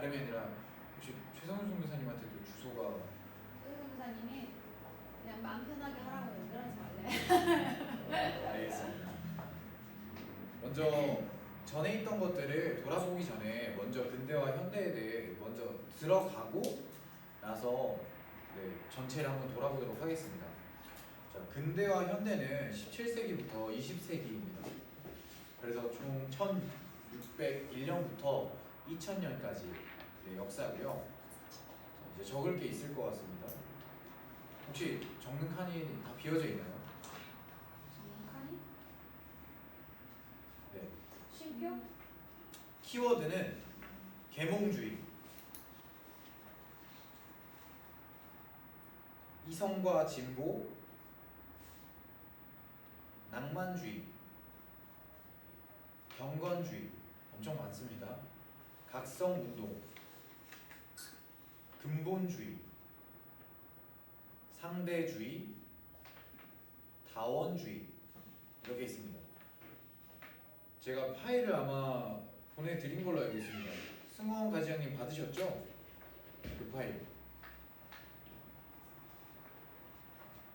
다름이 아니라 혹시 최성훈 선교사님한테도 주소가 선교사님이 그냥 마음 편하게 하라고 연결하지 말래. 알겠습니다. 먼저 전에 있던 것들을 돌아보기 전에 먼저 근대와 현대에 대해 먼저 들어가고 나서 전체를 한번 돌아보도록 하겠습니다. 자, 근대와 현대는 17세기부터 20세기입니다. 그래서 총 1601년부터 2000년까지 역사고요. 이제 적을 게 있을 것 같습니다. 혹시 적는 칸이 다 비어져 있나요? 정칸이? 네. 쉼표? 키워드는 계몽주의, 이성과 진보, 낭만주의, 경건주의, 엄청 많습니다. 각성운동, 근본주의, 상대주의, 다원주의 이렇게 있습니다. 제가 파일을 아마 보내드린 걸로 알고 있습니다. 승원 가지장님 받으셨죠? 그 파일.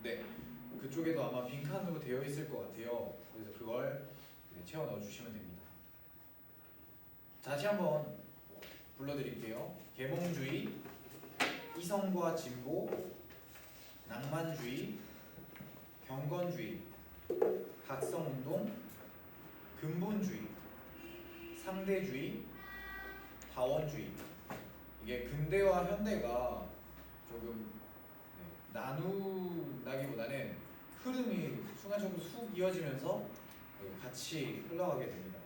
네, 그쪽에도 아마 빈칸으로 되어 있을 것 같아요. 그래서 그걸 채워 넣어주시면 됩니다. 다시 한번 불러드릴게요. 계몽주의, 이성과 진보, 낭만주의, 경건주의, 각성운동, 근본주의, 상대주의, 다원주의. 이게 근대와 현대가 조금 나누다기보다는 흐름이 순간적으로 쑥 이어지면서 같이 흘러가게 됩니다.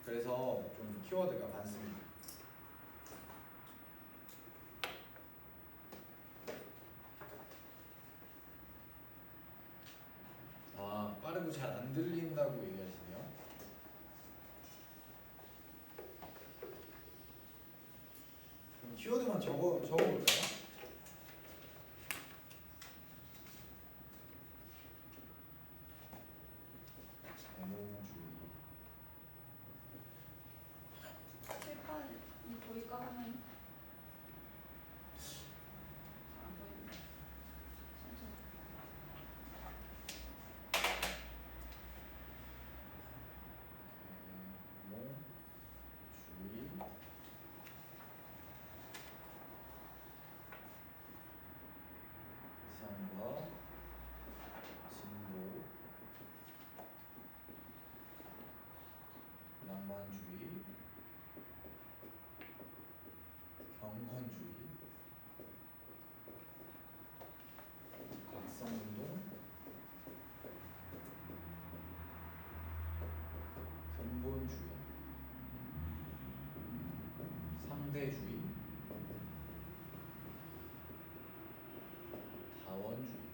그래서 좀 키워드가 많습니다. 아, 빠르고 잘 안 들린다고 얘기하시네요. 그럼 키워드만 적어볼까요? 계몽주의. 칠판이 보일까 하면 안 보이네. 천천히. 계몽주의, 이성과 진보, 낭만주의, 경건주의, 각성운동, 근본주의, 상대주의, 다원주의.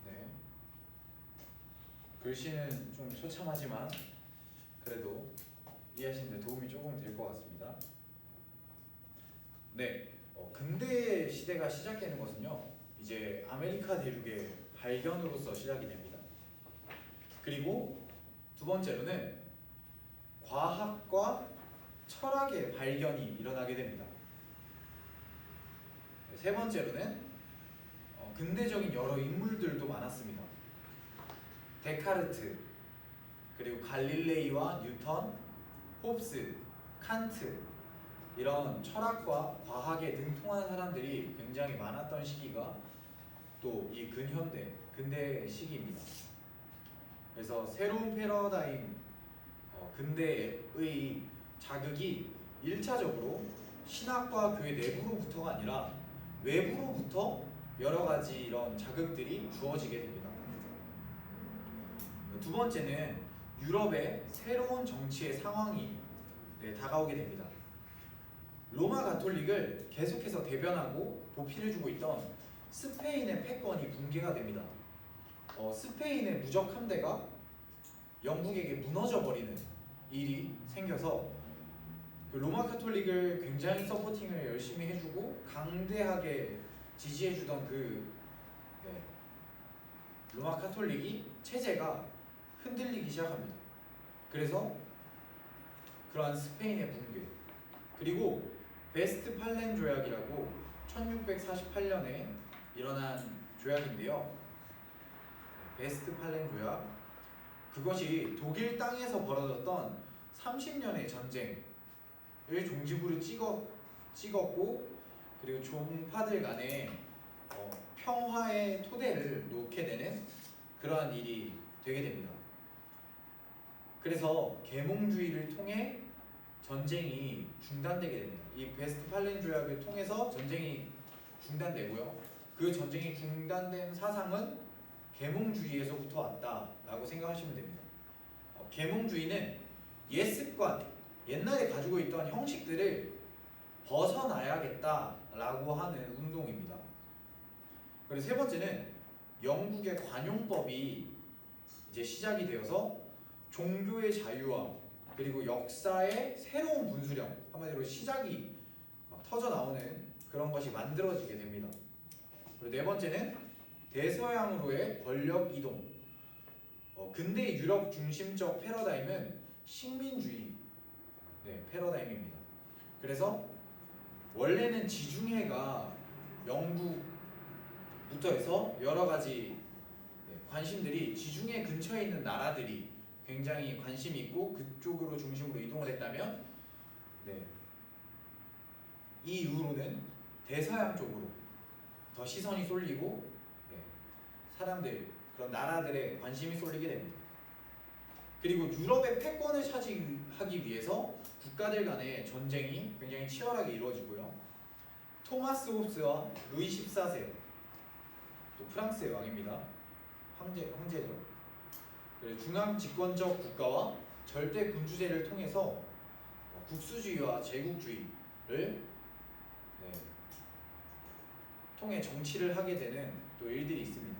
네. 글씨는 좀 처참하지만 그래도 이해하시는 데 도움이 조금 될 것 같습니다. 네, 근대 시대가 시작되는 것은요, 이제 아메리카 대륙의 발견으로서 시작이 됩니다. 그리고 두 번째로는 과학과 철학의 발견이 일어나게 됩니다. 세 번째로는 근대적인 여러 인물들도 많았습니다. 데카르트, 그리고 갈릴레이와 뉴턴, 홉스, 칸트, 이런 철학과 과학에 등통한 사람들이 굉장히 많았던 시기가 또 이 근대 시기입니다. 그래서 새로운 패러다임, 근대의 자극이 1차적으로 신학과 교회 내부로부터가 아니라 외부로부터 여러 가지 이런 자극들이 주어지게 됩니다. 두 번째는 유럽의 새로운 정치의 상황이 다가오게 됩니다. 로마 가톨릭을 계속해서 대변하고 보필해주고 있던 스페인의 패권이 붕괴가 됩니다. 스페인의 무적 함대가 영국에게 무너져버리는 일이 생겨서 그 로마 가톨릭을 굉장히 서포팅을 열심히 해주고 강대하게 지지해주던 그 네, 로마 카톨릭이 체제가 흔들리기 시작합니다. 그래서 그러한 스페인의 붕괴, 그리고 베스트팔렌 조약이라고 1648년에 일어난 조약인데요. 베스트팔렌 조약, 그것이 독일 땅에서 벌어졌던 30년의 전쟁을 종지부를 찍었고, 그리고 종파들 간에 평화의 토대를 놓게 되는 그러한 일이 되게 됩니다. 그래서 계몽주의를 통해 전쟁이 중단되게 됩니다. 이 베스트팔렌 조약을 통해서 전쟁이 중단되고요. 그 전쟁이 중단된 사상은 계몽주의에서부터 왔다라고 생각하시면 됩니다. 계몽주의는 옛 습관, 옛날에 가지고 있던 형식들을 벗어나야겠다라고 하는 운동입니다. 그리고 세 번째는 영국의 관용법이 이제 시작이 되어서 종교의 자유와 그리고 역사의 새로운 분수령, 한마디로 시작이 막 터져 나오는 그런 것이 만들어지게 됩니다. 그리고 네 번째는 대서양으로의 권력 이동. 근대 유럽 중심적 패러다임은 식민주의 패러다임입니다. 그래서 원래는 지중해가 영국부터 해서 여러 가지 관심들이 지중해 근처에 있는 나라들이 굉장히 관심이 있고 그쪽으로 중심으로 이동을 했다면, 이 이후로는 대서양 쪽으로 더 시선이 쏠리고 사람들, 그런 나라들의 관심이 쏠리게 됩니다. 그리고 유럽의 패권을 차지하기 위해서 국가들 간의 전쟁이 굉장히 치열하게 이루어지고요. 토마스 홉스와 루이 14세, 또 프랑스의 왕입니다. 황제죠. 그리고 중앙 집권적 국가와 절대 군주제를 통해서 국수주의와 제국주의를 통해 정치를 하게 되는 또 일들이 있습니다.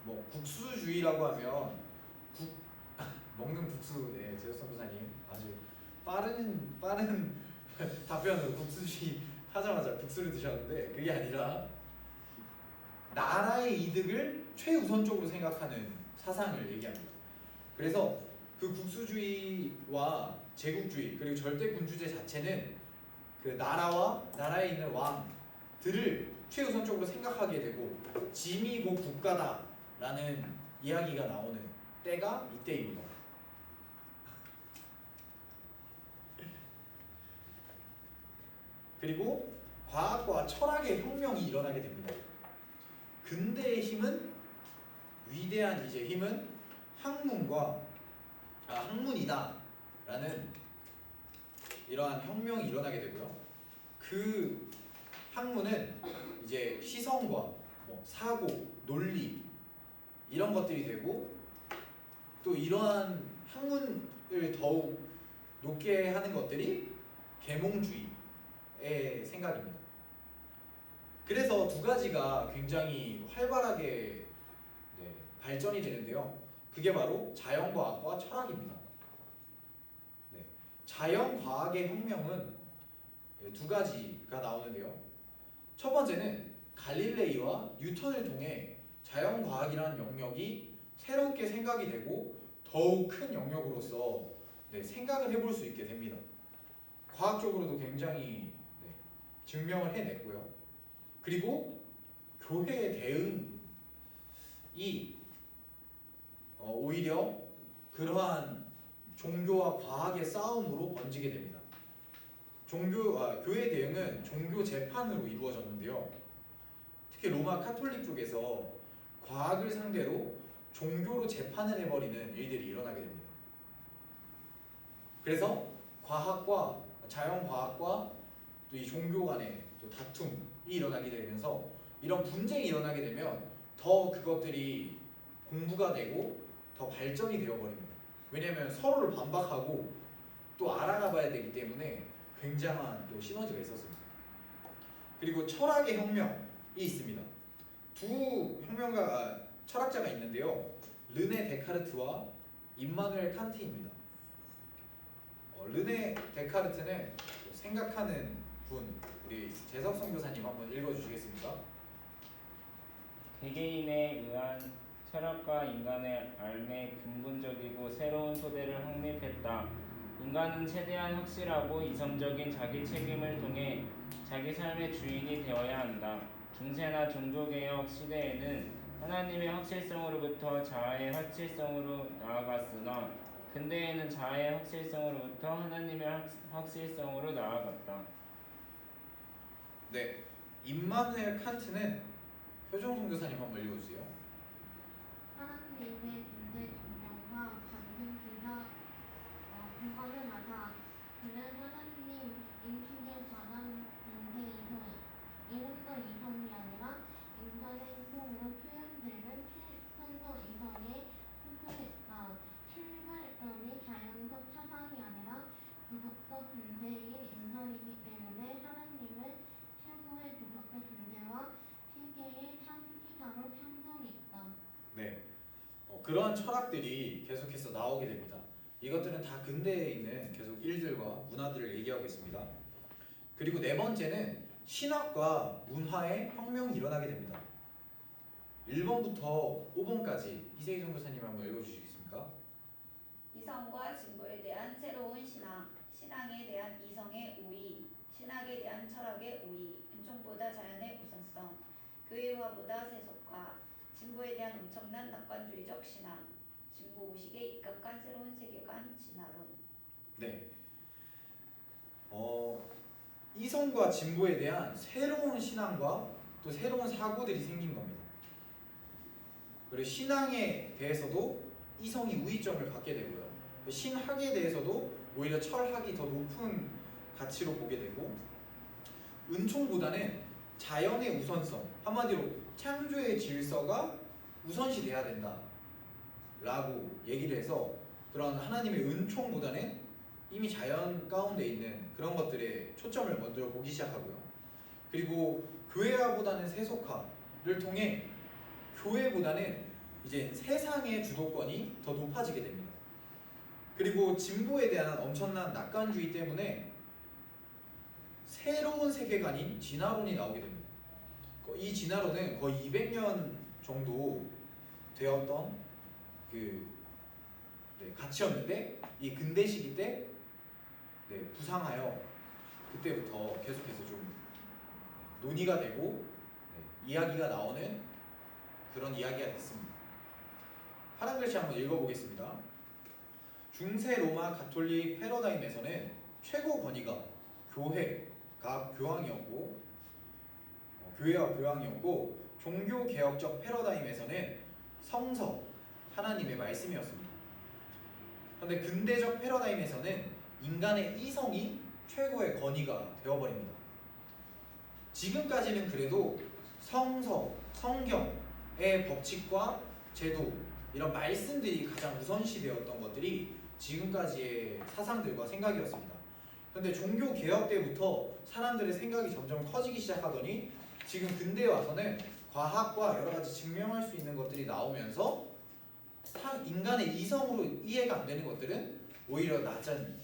뭐 국수주의라고 하면 먹는 국수, 제로선 부사님 아주 빠른 답변으로 국수주의 하자마자 국수를 드셨는데, 그게 아니라 나라의 이득을 최우선적으로 생각하는 사상을 얘기합니다. 그래서 그 국수주의와 제국주의 그리고 절대 군주제 자체는 그 나라와 나라에 있는 왕들을 최우선적으로 생각하게 되고 짐이 곧 국가다라는 이야기가 나오는 때가 이때입니다. 그리고 과학과 철학의 혁명이 일어나게 됩니다. 근대의 힘은, 위대한 이제 힘은 학문이다라는 이러한 혁명이 일어나게 되고요. 그 학문은 이제 시선과 사고, 논리 이런 것들이 되고, 또 이러한 학문을 더욱 높게 하는 것들이 계몽주의의 생각입니다. 그래서 두 가지가 굉장히 활발하게 발전이 되는데요. 그게 바로 자연과학과 철학입니다. 자연과학의 혁명은 두 가지가 나오는데요. 첫 번째는 갈릴레이와 뉴턴을 통해 자연과학이라는 영역이 새롭게 생각이 되고 더욱 큰 영역으로서 생각을 해볼 수 있게 됩니다. 과학적으로도 굉장히 증명을 해냈고요. 그리고 교회의 대응이 오히려 그러한 종교와 과학의 싸움으로 번지게 됩니다. 교회 대응은 종교 재판으로 이루어졌는데요. 특히 로마 카톨릭 쪽에서 과학을 상대로 종교로 재판을 해버리는 일들이 일어나게 됩니다. 그래서 과학과 자연과학과 또 이 종교 간의 또 다툼이 일어나게 되면서, 이런 분쟁이 일어나게 되면 더 그것들이 공부가 되고 더 발전이 되어버립니다. 왜냐하면 서로를 반박하고 또 알아가 봐야 되기 때문에 굉장한 또 시너지가 있었습니다. 그리고 철학의 혁명이 있습니다. 두 철학자가 있는데요. 르네 데카르트와 임마누엘 칸트입니다. 르네 데카르트는 생각하는 분, 우리 재석 선교사님 한번 읽어주시겠습니까? 개개인에 의한 철학과 인간의 삶의 근본적이고 새로운 토대를 확립했다. 인간은 최대한 확실하고 이성적인 자기 책임을 통해 자기 삶의 주인이 되어야 한다. 중세나 종교개혁 시대에는 하나님의 확실성으로부터 자아의 확실성으로 나아갔으나 근대에는 자아의 확실성으로부터 하나님의 확실성으로 나아갔다. 네, 임마누엘 칸트는 효정 선교사님 한번 읽어주세요. 하나님의 존재 증명과 관계 근거를 받아 그는 하나님 인식에 관한 문제에서 이름도 이성이 아니라 인간의 행동으로 표현되는 편도 이성에 소수했다. 출발점이 자연적 사상이 아니라 도덕적 존재인 인간이기 때문에 하나님은 최고의 도덕적 존재와 세계의 창시자로 상정했다. 네, 그러한 철학들이 계속해서 나오게 됩니다. 이것들은 다 근대에 있는 계속 일들과 문화들을 얘기하고 있습니다. 그리고 네 번째는 신학과 문화의 혁명이 일어나게 됩니다. 1번부터 5번까지 이세희 선교사님 한번 읽어주시겠습니까? 이성과 진보에 대한 새로운 신앙, 신앙에 대한 이성의 우위, 신학에 대한 철학의 우위, 은총보다 자연의 우선성, 교회화보다 세속화, 진보에 대한 엄청난 낙관주의적 신앙, 진보 의식에 입각한 새로운 세계관 진화론. 네, 이성과 진보에 대한 새로운 신앙과 또 새로운 사고들이 생긴 겁니다. 그리고 신앙에 대해서도 이성이 우위점을 갖게 되고요. 신학에 대해서도 오히려 철학이 더 높은 가치로 보게 되고, 은총보다는 자연의 우선성, 한마디로 창조의 질서가 우선시 돼야 된다 라고 얘기를 해서 그런 하나님의 은총보다는 이미 자연 가운데 있는 그런 것들에 초점을 먼저 보기 시작하고요. 그리고 교회화보다는 세속화를 통해 교회보다는 이제 세상의 주도권이 더 높아지게 됩니다. 그리고 진보에 대한 엄청난 낙관주의 때문에 새로운 세계관인 진화론이 나오게 됩니다. 이 진화론은 거의 200년 정도 되었던 가치였는데 이 근대 시기 때 부상하여 그때부터 계속해서 좀 논의가 되고 이야기가 나오는 그런 이야기가 됐습니다. 파란 글씨 한번 읽어보겠습니다. 중세 로마 가톨릭 패러다임에서는 최고 권위가 교회와 교황이었고 종교 개혁적 패러다임에서는 성서, 하나님의 말씀이었습니다. 그런데 근대적 패러다임에서는 인간의 이성이 최고의 권위가 되어버립니다. 지금까지는 그래도 성서, 성경의 법칙과 제도, 이런 말씀들이 가장 우선시되었던 것들이 지금까지의 사상들과 생각이었습니다. 그런데 종교 개혁 때부터 사람들의 생각이 점점 커지기 시작하더니 지금 근대에 와서는 과학과 여러 가지 증명할 수 있는 것들이 나오면서 인간의 이성으로 이해가 안 되는 것들은 오히려 낮은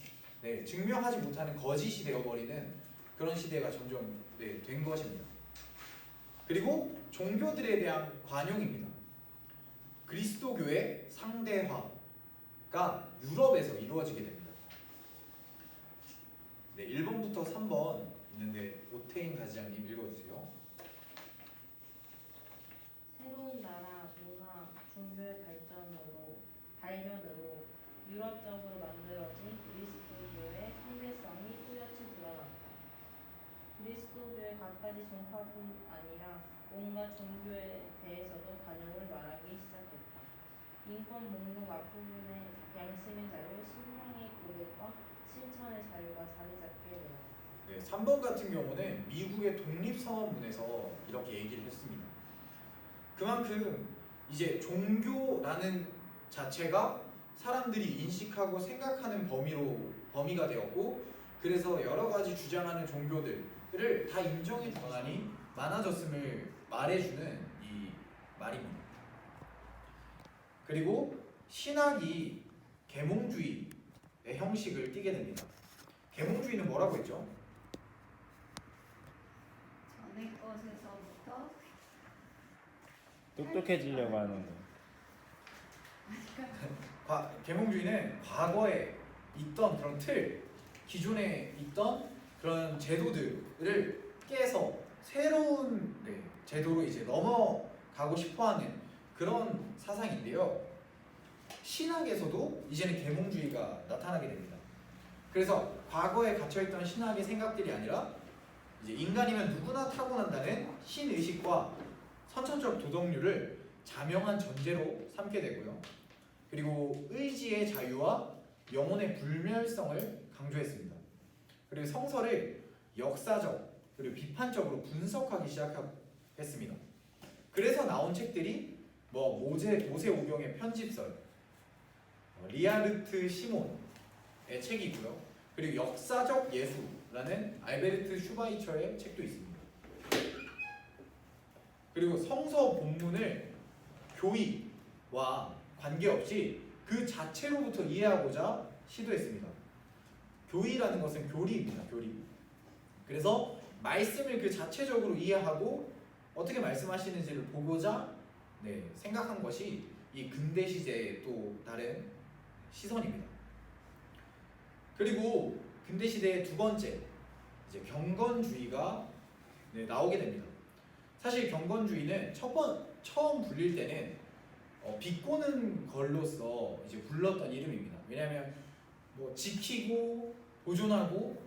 증명하지 못하는 거짓이 되어버리는 그런 시대가 점점 된 것입니다. 그리고 종교들에 대한 관용입니다. 그리스도교의 상대화가 유럽에서 이루어지게 됩니다. 1번부터 3번 있는데 오태인 가지장님 읽어주세요. 새로운 나라, 문화, 종교의 발견으로 유럽적으로 만들어진 그리스도교의 상대성이 뚜렷이 드러났다. 그리스도교의 각가지 종파뿐 아니라 온갖 종교에 대해서도 관용을 말하기 시작했다. 인권 목록 앞부분에 양심의 자유, 신앙의 고백과 실천의 자유가 자리 잡게 되었다. 3번 같은 경우는 미국의 독립선언문에서 이렇게 얘기를 했습니다. 그만큼 이제 종교라는 자체가 사람들이 인식하고 생각하는 범위가 되었고, 그래서 여러 가지 주장하는 종교들을 다 인정해 권한이 많아졌음을 말해주는 이 말입니다. 그리고 신학이 계몽주의의 형식을 띠게 됩니다. 계몽주의는 뭐라고 했죠? 전의 것에서부터 똑똑해지려고 하는 거. 계몽주의는 과거에 있던 그런 틀, 기존에 있던 그런 제도들을 깨서 새로운 제도로 이제 넘어가고 싶어하는 그런 사상인데요. 신학에서도 이제는 계몽주의가 나타나게 됩니다. 그래서 과거에 갇혀있던 신학의 생각들이 아니라 이제 인간이면 누구나 타고난다는 신의식과 선천적 도덕률을 자명한 전제로 삼게 되고요. 그리고 의지의 자유와 영혼의 불멸성을 강조했습니다. 그리고 성서를 역사적 그리고 비판적으로 분석하기 시작했습니다. 그래서 나온 책들이 모세오경의 편집설, 리하르트 시몬의 책이고요. 그리고 역사적 예수라는 알베르트 슈바이처의 책도 있습니다. 그리고 성서 본문을 교의와 관계없이 그 자체로부터 이해하고자 시도했습니다. 교의라는 것은 교리입니다. 교리. 그래서 말씀을 그 자체적으로 이해하고 어떻게 말씀하시는지를 보고자 생각한 것이 이 근대 시대의 또 다른 시선입니다. 그리고 근대 시대의 두 번째 이제 경건주의가 나오게 됩니다. 사실 경건주의는 처음 불릴 때는 비꼬는 걸로서 이제 불렀던 이름입니다. 왜냐하면 지키고 보존하고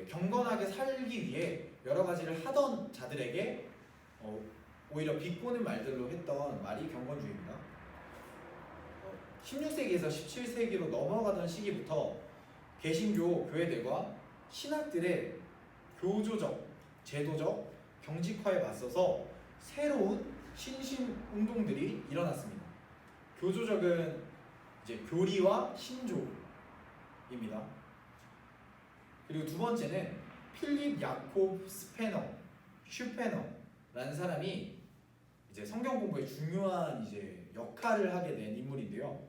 경건하게 살기 위해 여러 가지를 하던 자들에게 오히려 비꼬는 말들로 했던 말이 경건주의입니다. 16세기에서 17세기로 넘어가던 시기부터 개신교 교회들과 신학들의 교조적, 제도적, 경직화에 맞서서 새로운 신심 운동들이 일어났습니다. 교조적은 이제 교리와 신조입니다. 그리고 두 번째는 필립 야콥 슈페너라는 사람이 이제 성경 공부에 중요한 이제 역할을 하게 된 인물인데요.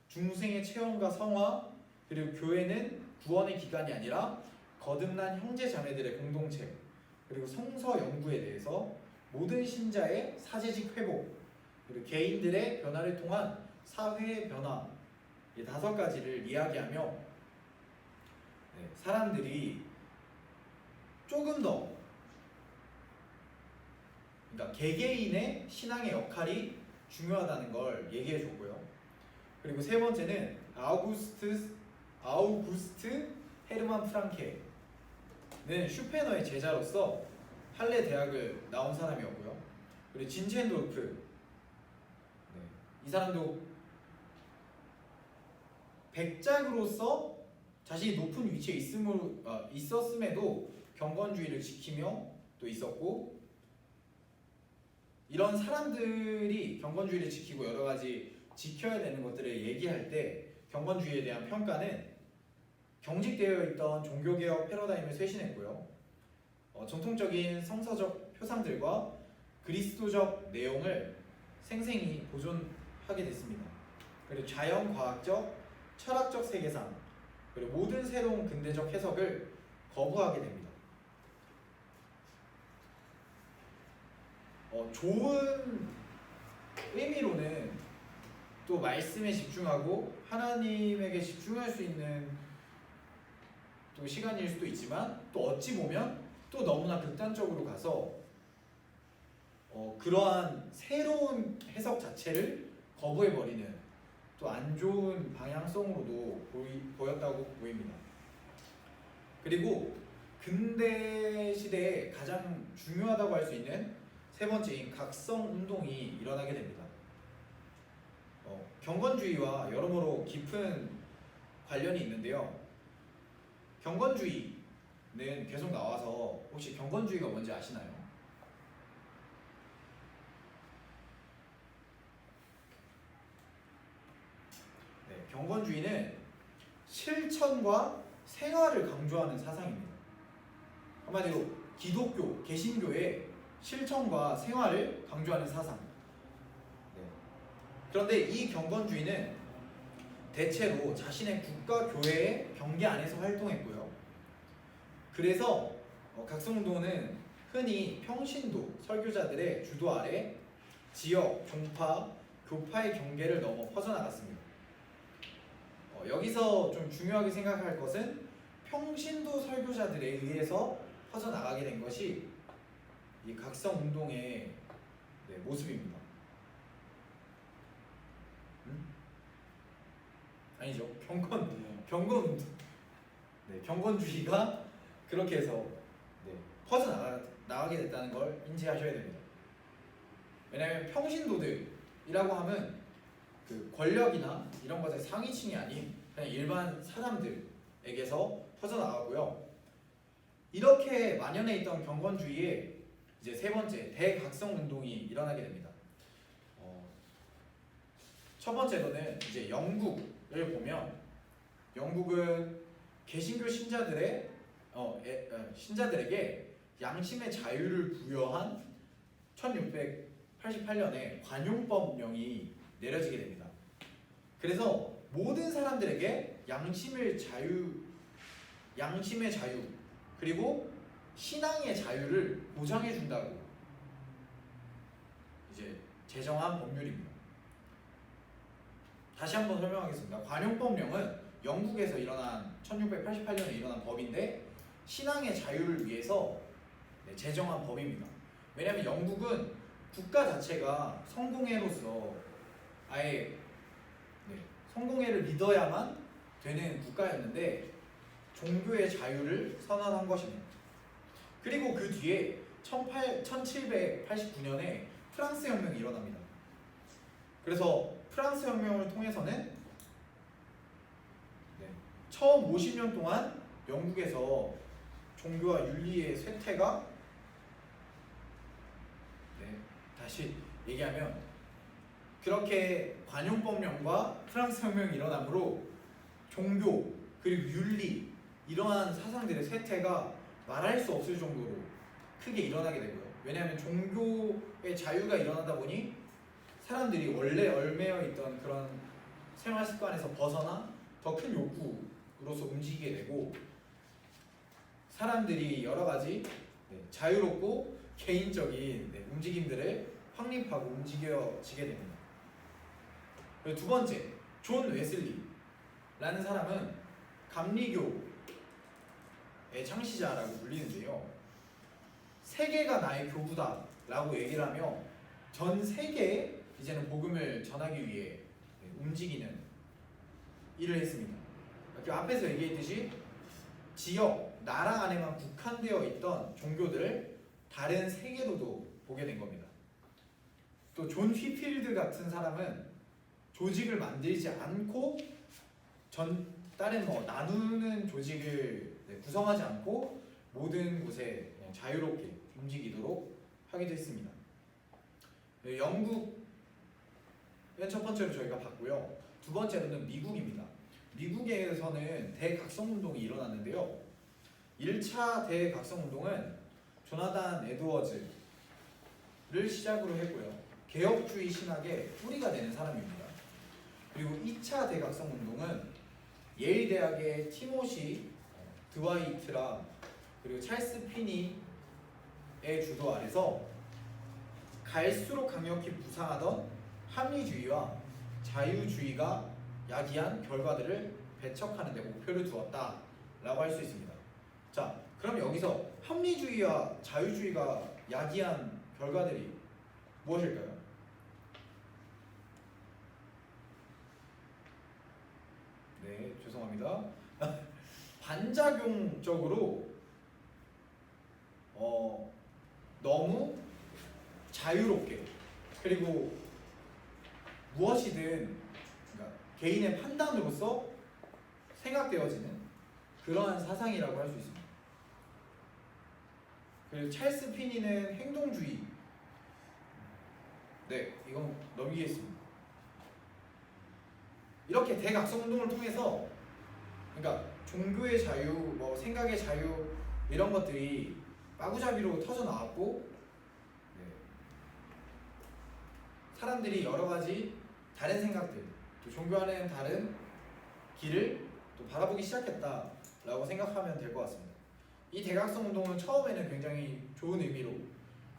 중생의 체험과 성화 그리고 교회는 구원의 기관이 아니라 거듭난 형제 자매들의 공동체 그리고 성서 연구에 대해서 모든 신자의 사제직 회복 그리고 개인들의 변화를 통한 사회의 변화 이 5가지를 이야기하며 사람들이 조금 더 그러니까 개개인의 신앙의 역할이 중요하다는 걸 얘기해 줬고요. 그리고 세 번째는 아우구스트 헤르만 프랑케는 슈페너의 제자로서 할레 대학을 나온 사람이었고요. 그리고 진첸도르프 이 사람도 백작으로서 자신이 높은 위치에 있었음에도 경건주의를 지키며 또 있었고 이런 사람들이 경건주의를 지키고 여러 가지 지켜야 되는 것들을 얘기할 때 경건주의에 대한 평가는 경직되어 있던 종교개혁 패러다임을 쇄신했고요. 전통적인 성서적 표상들과 그리스도적 내용을 생생히 보존하게 됐습니다. 그리고 자연과학적, 철학적 세계상 그리고 모든 새로운 근대적 해석을 거부하게 됩니다. 좋은 의미로는 또 말씀에 집중하고 하나님에게 집중할 수 있는 또 시간일 수도 있지만 또 어찌 보면 또 너무나 극단적으로 가서 그러한 새로운 해석 자체를 거부해버리는 또 안 좋은 방향성으로도 보였다고 보입니다. 그리고 근대 시대에 가장 중요하다고 할 수 있는 세 번째인 각성 운동이 일어나게 됩니다. 경건주의와 여러모로 깊은 관련이 있는데요. 경건주의는 계속 나와서 혹시 경건주의가 뭔지 아시나요? 경건주의는 실천과 생활을 강조하는 사상입니다. 한마디로 기독교, 개신교의 실천과 생활을 강조하는 사상. 그런데 이 경건주의는 대체로 자신의 국가 교회의 경계 안에서 활동했고요. 그래서 각성운동은 흔히 평신도 설교자들의 주도 아래 지역, 종파, 교파의 경계를 넘어 퍼져나갔습니다. 여기서 좀 중요하게 생각할 것은 평신도 설교자들에 의해서 퍼져나가게 된 것이 이 각성운동의 모습입니다. 아니죠. 경건주의가 그렇게 해서 퍼져나가게 됐다는 걸 인지하셔야 됩니다. 왜냐하면 평신도들이라고 하면 그 권력이나 이런 것의 상위층이 아닌 그냥 일반 사람들에게서 퍼져나가고요. 이렇게 만연해 있던 경건주의에 이제 세 번째 대각성운동이 일어나게 됩니다. 첫 번째로는 이제 영국을 보면 영국은 개신교 신자들에게 양심의 자유를 부여한 1688년에 관용법령이 내려지게 됩니다. 그래서 모든 사람들에게 양심의 자유 그리고 신앙의 자유를 보장해 준다고 이제 제정한 법률입니다. 다시 한번 설명하겠습니다. 관용법령은 영국에서 일어난 1688년에 일어난 법인데 신앙의 자유를 위해서 제정한 법입니다. 왜냐하면 영국은 국가 자체가 성공회로서 아예 성공회를 믿어야만 되는 국가였는데 종교의 자유를 선언한 것입니다. 그리고 그 뒤에 1789년에 프랑스 혁명이 일어납니다. 그래서 프랑스 혁명을 통해서는 처음 50년 동안 영국에서 종교와 윤리의 쇠퇴가 다시 얘기하면 그렇게 관용법령과 프랑스 혁명이 일어나므로 종교 그리고 윤리 이러한 사상들의 쇠퇴가 말할 수 없을 정도로 크게 일어나게 되고요. 왜냐하면 종교의 자유가 일어나다 보니 사람들이 원래 얽매여 있던 그런 생활 습관에서 벗어나 더 큰 욕구로서 움직이게 되고 사람들이 여러 가지 자유롭고 개인적인 움직임들을 확립하고 움직여지게 됩니다. 그리고 두 번째, 존 웨슬리라는 사람은 감리교의 창시자라고 불리는데요. 세계가 나의 교부다라고 얘기를 하며 전 세계에 이제는 복음을 전하기 위해 움직이는 일을 했습니다. 그 앞에서 얘기했듯이 지역, 나라 안에만 국한되어 있던 종교들을 다른 세계로도 보게 된 겁니다. 또 존 휘필드 같은 사람은 조직을 만들지 않고 다른 나누는 조직을 구성하지 않고 모든 곳에 그냥 자유롭게 움직이도록 하기도 했습니다. 영국은 첫 번째로 저희가 봤고요. 두 번째로는 미국입니다. 미국에서는 대각성운동이 일어났는데요. 1차 대각성운동은 조나단 에드워즈를 시작으로 했고요. 개혁주의 신학의 뿌리가 되는 사람입니다. 그리고 2차 대각성운동은 예일 대학의 티모시 드와이트라 그리고 찰스 피니의 주도 아래서 갈수록 강력히 부상하던 합리주의와 자유주의가 야기한 결과들을 배척하는 데 목표를 두었다라고 할 수 있습니다. 자, 그럼 여기서 합리주의와 자유주의가 야기한 결과들이 무엇일까요? 네, 죄송합니다. 반작용적으로 너무 자유롭게 그리고 무엇이든 그러니까 개인의 판단으로서 생각되어지는 그러한 사상이라고 할 수 있습니다. 그리고 찰스 피니는 행동주의. 네, 이건 넘기겠습니다. 이렇게 대각성운동을 통해서 그러니까 종교의 자유, 생각의 자유 이런 것들이 마구잡이로 터져 나왔고 사람들이 여러 가지 다른 생각들, 또 종교 안에는 다른 길을 또 바라보기 시작했다라고 생각하면 될 것 같습니다. 이 대각성 운동은 처음에는 굉장히 좋은 의미로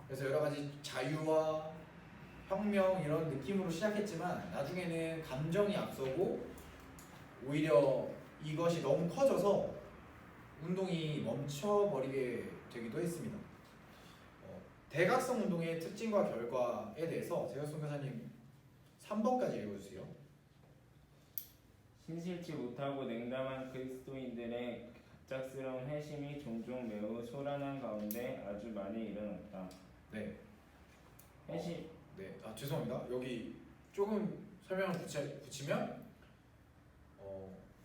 그래서 여러 가지 자유와 혁명 혁명 이런 느낌으로 시작했지만 나중에는 감정이 앞서고 오히려 이것이 너무 커져서 운동이 멈춰버리게 되기도 했습니다. 대각성 운동의 특징과 결과에 대해서 재혁송 교사님 3번까지 읽어주세요. 신실치 못하고 냉담한 그리스도인들의 갑작스러운 회심이 종종 매우 소란한 가운데 아주 많이 일어났다. 네. 회심 네. 아 죄송합니다. 여기 조금 설명을 붙이면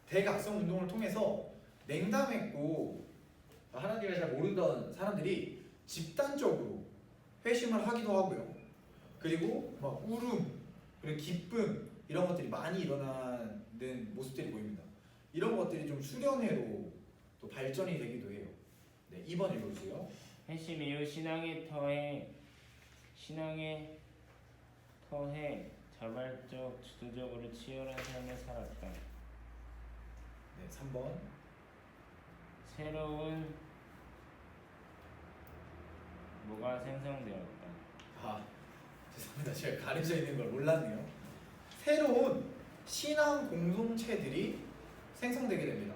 대각성 운동을 통해서 냉담했고 하나님을 잘 모르던 사람들이 집단적으로 회심을 하기도 하고요. 그리고 막 울음, 그리고 기쁨 이런 것들이 많이 일어나는 모습들이 보입니다. 이런 것들이 좀 수련회로 또 발전이 되기도 해요. 네, 2번 읽어주세요. 회심 이후 신앙의 터에 자발적 주도적으로 치열한 삶을 살았다. 네, 3번. 새로운 뭐가 생성되었다. 아 죄송합니다. 제가 가려져 있는 걸 몰랐네요. 새로운 신앙 공동체들이 생성되게 됩니다.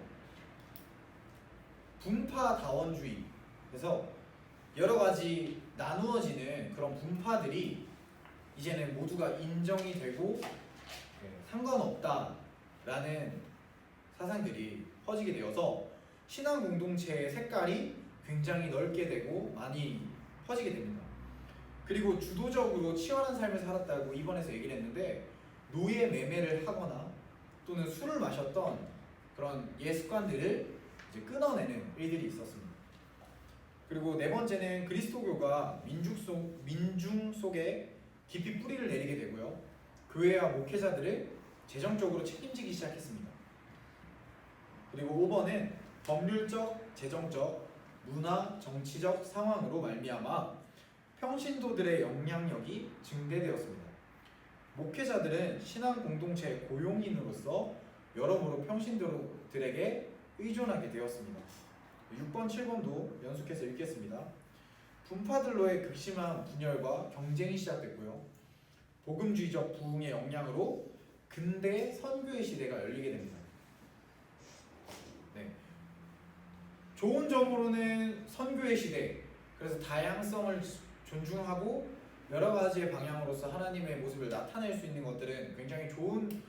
분파다원주의. 그래서 여러 가지 나누어지는 그런 분파들이 이제는 모두가 인정이 되고 상관없다라는 사상들이 퍼지게 되어서 신앙 공동체의 색깔이 굉장히 넓게 되고 많이 퍼지게 됩니다. 그리고 주도적으로 치열한 삶을 살았다고 이번에서 얘기를 했는데 노예 매매를 하거나 또는 술을 마셨던 그런 예습관들을 이제 끊어내는 일들이 있었습니다. 그리고 네 번째는 그리스도교가 민중 속에 깊이 뿌리를 내리게 되고요. 교회와 목회자들을 재정적으로 책임지기 시작했습니다. 그리고 5번은 법률적, 재정적, 문화, 정치적 상황으로 말미암아 평신도들의 영향력이 증대되었습니다. 목회자들은 신앙 공동체의 고용인으로서 여러모로 평신도들에게 의존하게 되었습니다. 6번, 7번도 연속해서 읽겠습니다. 분파들로의 극심한 분열과 경쟁이 시작됐고요. 복음주의적 부흥의 영향으로 근대 선교의 시대가 열리게 됩니다. 네. 좋은 점으로는 선교의 시대, 그래서 다양성을 존중하고 여러 가지의 방향으로서 하나님의 모습을 나타낼 수 있는 것들은 굉장히 좋은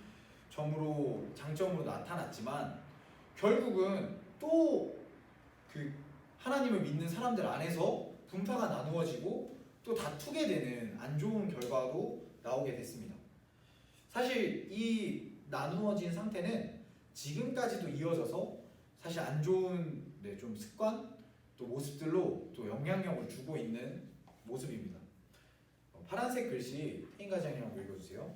점으로 장점으로 나타났지만 결국은 또 그 하나님을 믿는 사람들 안에서 분파가 나누어지고 또 다투게 되는 안 좋은 결과도 나오게 됐습니다. 사실 이 나누어진 상태는 지금까지도 이어져서 사실 안 좋은 좀 습관 또 모습들로 또 영향력을 주고 있는 모습입니다. 파란색 글씨 태인 과장님 한번 읽어주세요.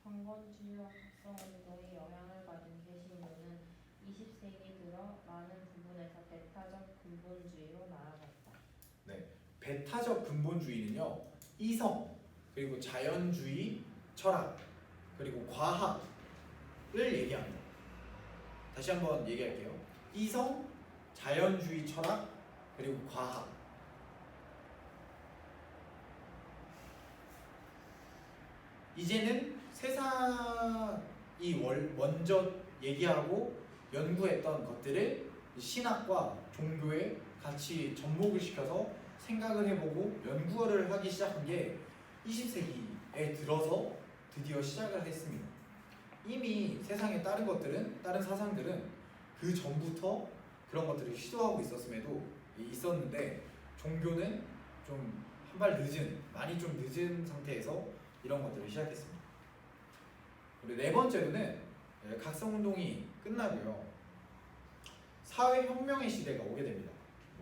경건주의와 각성운동의 영향을 받은 개신교는 20세기 들어 많은 부분에서 배타적 근본주의로 나아갔다. 네, 배타적 근본주의는요 이성 그리고 자연주의 철학 그리고 과학을 얘기합니다. 다시 한번 얘기할게요. 이성, 자연주의 철학 그리고 과학. 이제는 세상이 먼저 얘기하고 연구했던 것들을 신학과 종교에 같이 접목을 시켜서 생각을 해보고 연구를 하기 시작한 게 20세기에 들어서 드디어 시작을 했습니다. 이미 세상에 다른 사상들은 그 전부터 그런 것들을 시도하고 있었는데 종교는 좀 한 발 많이 좀 늦은 상태에서 이런 것들을 시작했습니다. 그리고 네 번째로는 각성운동이 끝나고요. 사회혁명의 시대가 오게 됩니다.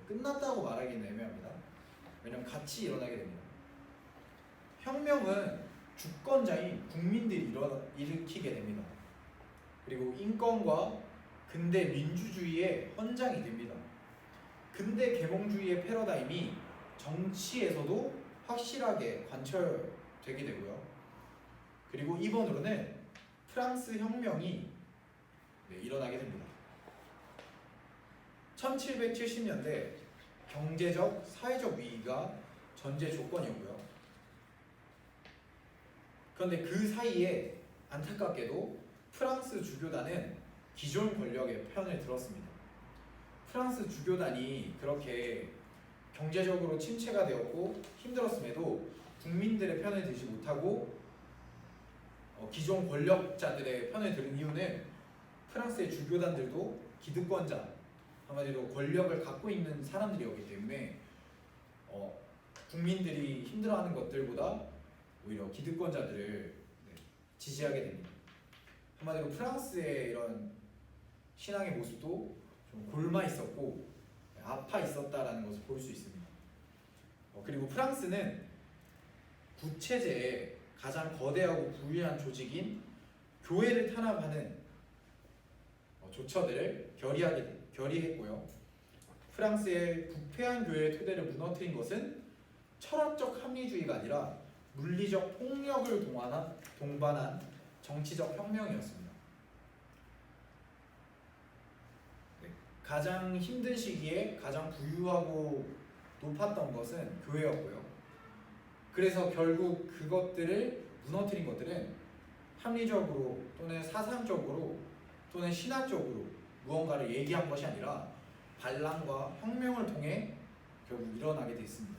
끝났다고 말하기는 애매합니다. 왜냐하면 같이 일어나게 됩니다. 혁명은 주권자인 국민들이 일으키게 됩니다. 그리고 인권과 근대 민주주의의 헌장이 됩니다. 근대 계몽주의의 패러다임이 정치에서도 확실하게 관철되게 되고요. 그리고 2번으로는 프랑스 혁명이 일어나게 됩니다. 1770년대 경제적, 사회적 위기가 전제 조건이었고요. 그런데 그 사이에 안타깝게도 프랑스 주교단은 기존 권력의 편을 들었습니다. 프랑스 주교단이 그렇게 경제적으로 침체가 되었고 힘들었음에도 국민들의 편을 들지 못하고 기존 권력자들의 편을 들은 이유는 프랑스의 주교단들도 기득권자, 한마디로 권력을 갖고 있는 사람들이었기 때문에 국민들이 힘들어하는 것들보다 오히려 기득권자들을 지지하게 됩니다. 한마디로 프랑스의 이런 신앙의 모습도 좀 골마 있었고 아파 있었다라는 것을 볼 수 있습니다. 그리고 프랑스는 구체제에 가장 거대하고 부유한 조직인 교회를 탄압하는 조처들을 결의했고요. 프랑스의 부패한 교회의 토대를 무너뜨린 것은 철학적 합리주의가 아니라 물리적 폭력을 동반한 정치적 혁명이었습니다. 가장 힘든 시기에 가장 부유하고 높았던 것은 교회였고요. 그래서 결국 그것들을 무너뜨린 것들은 합리적으로 또는 사상적으로 또는 신학적으로 무언가를 얘기한 것이 아니라 반란과 혁명을 통해 결국 일어나게 됐습니다.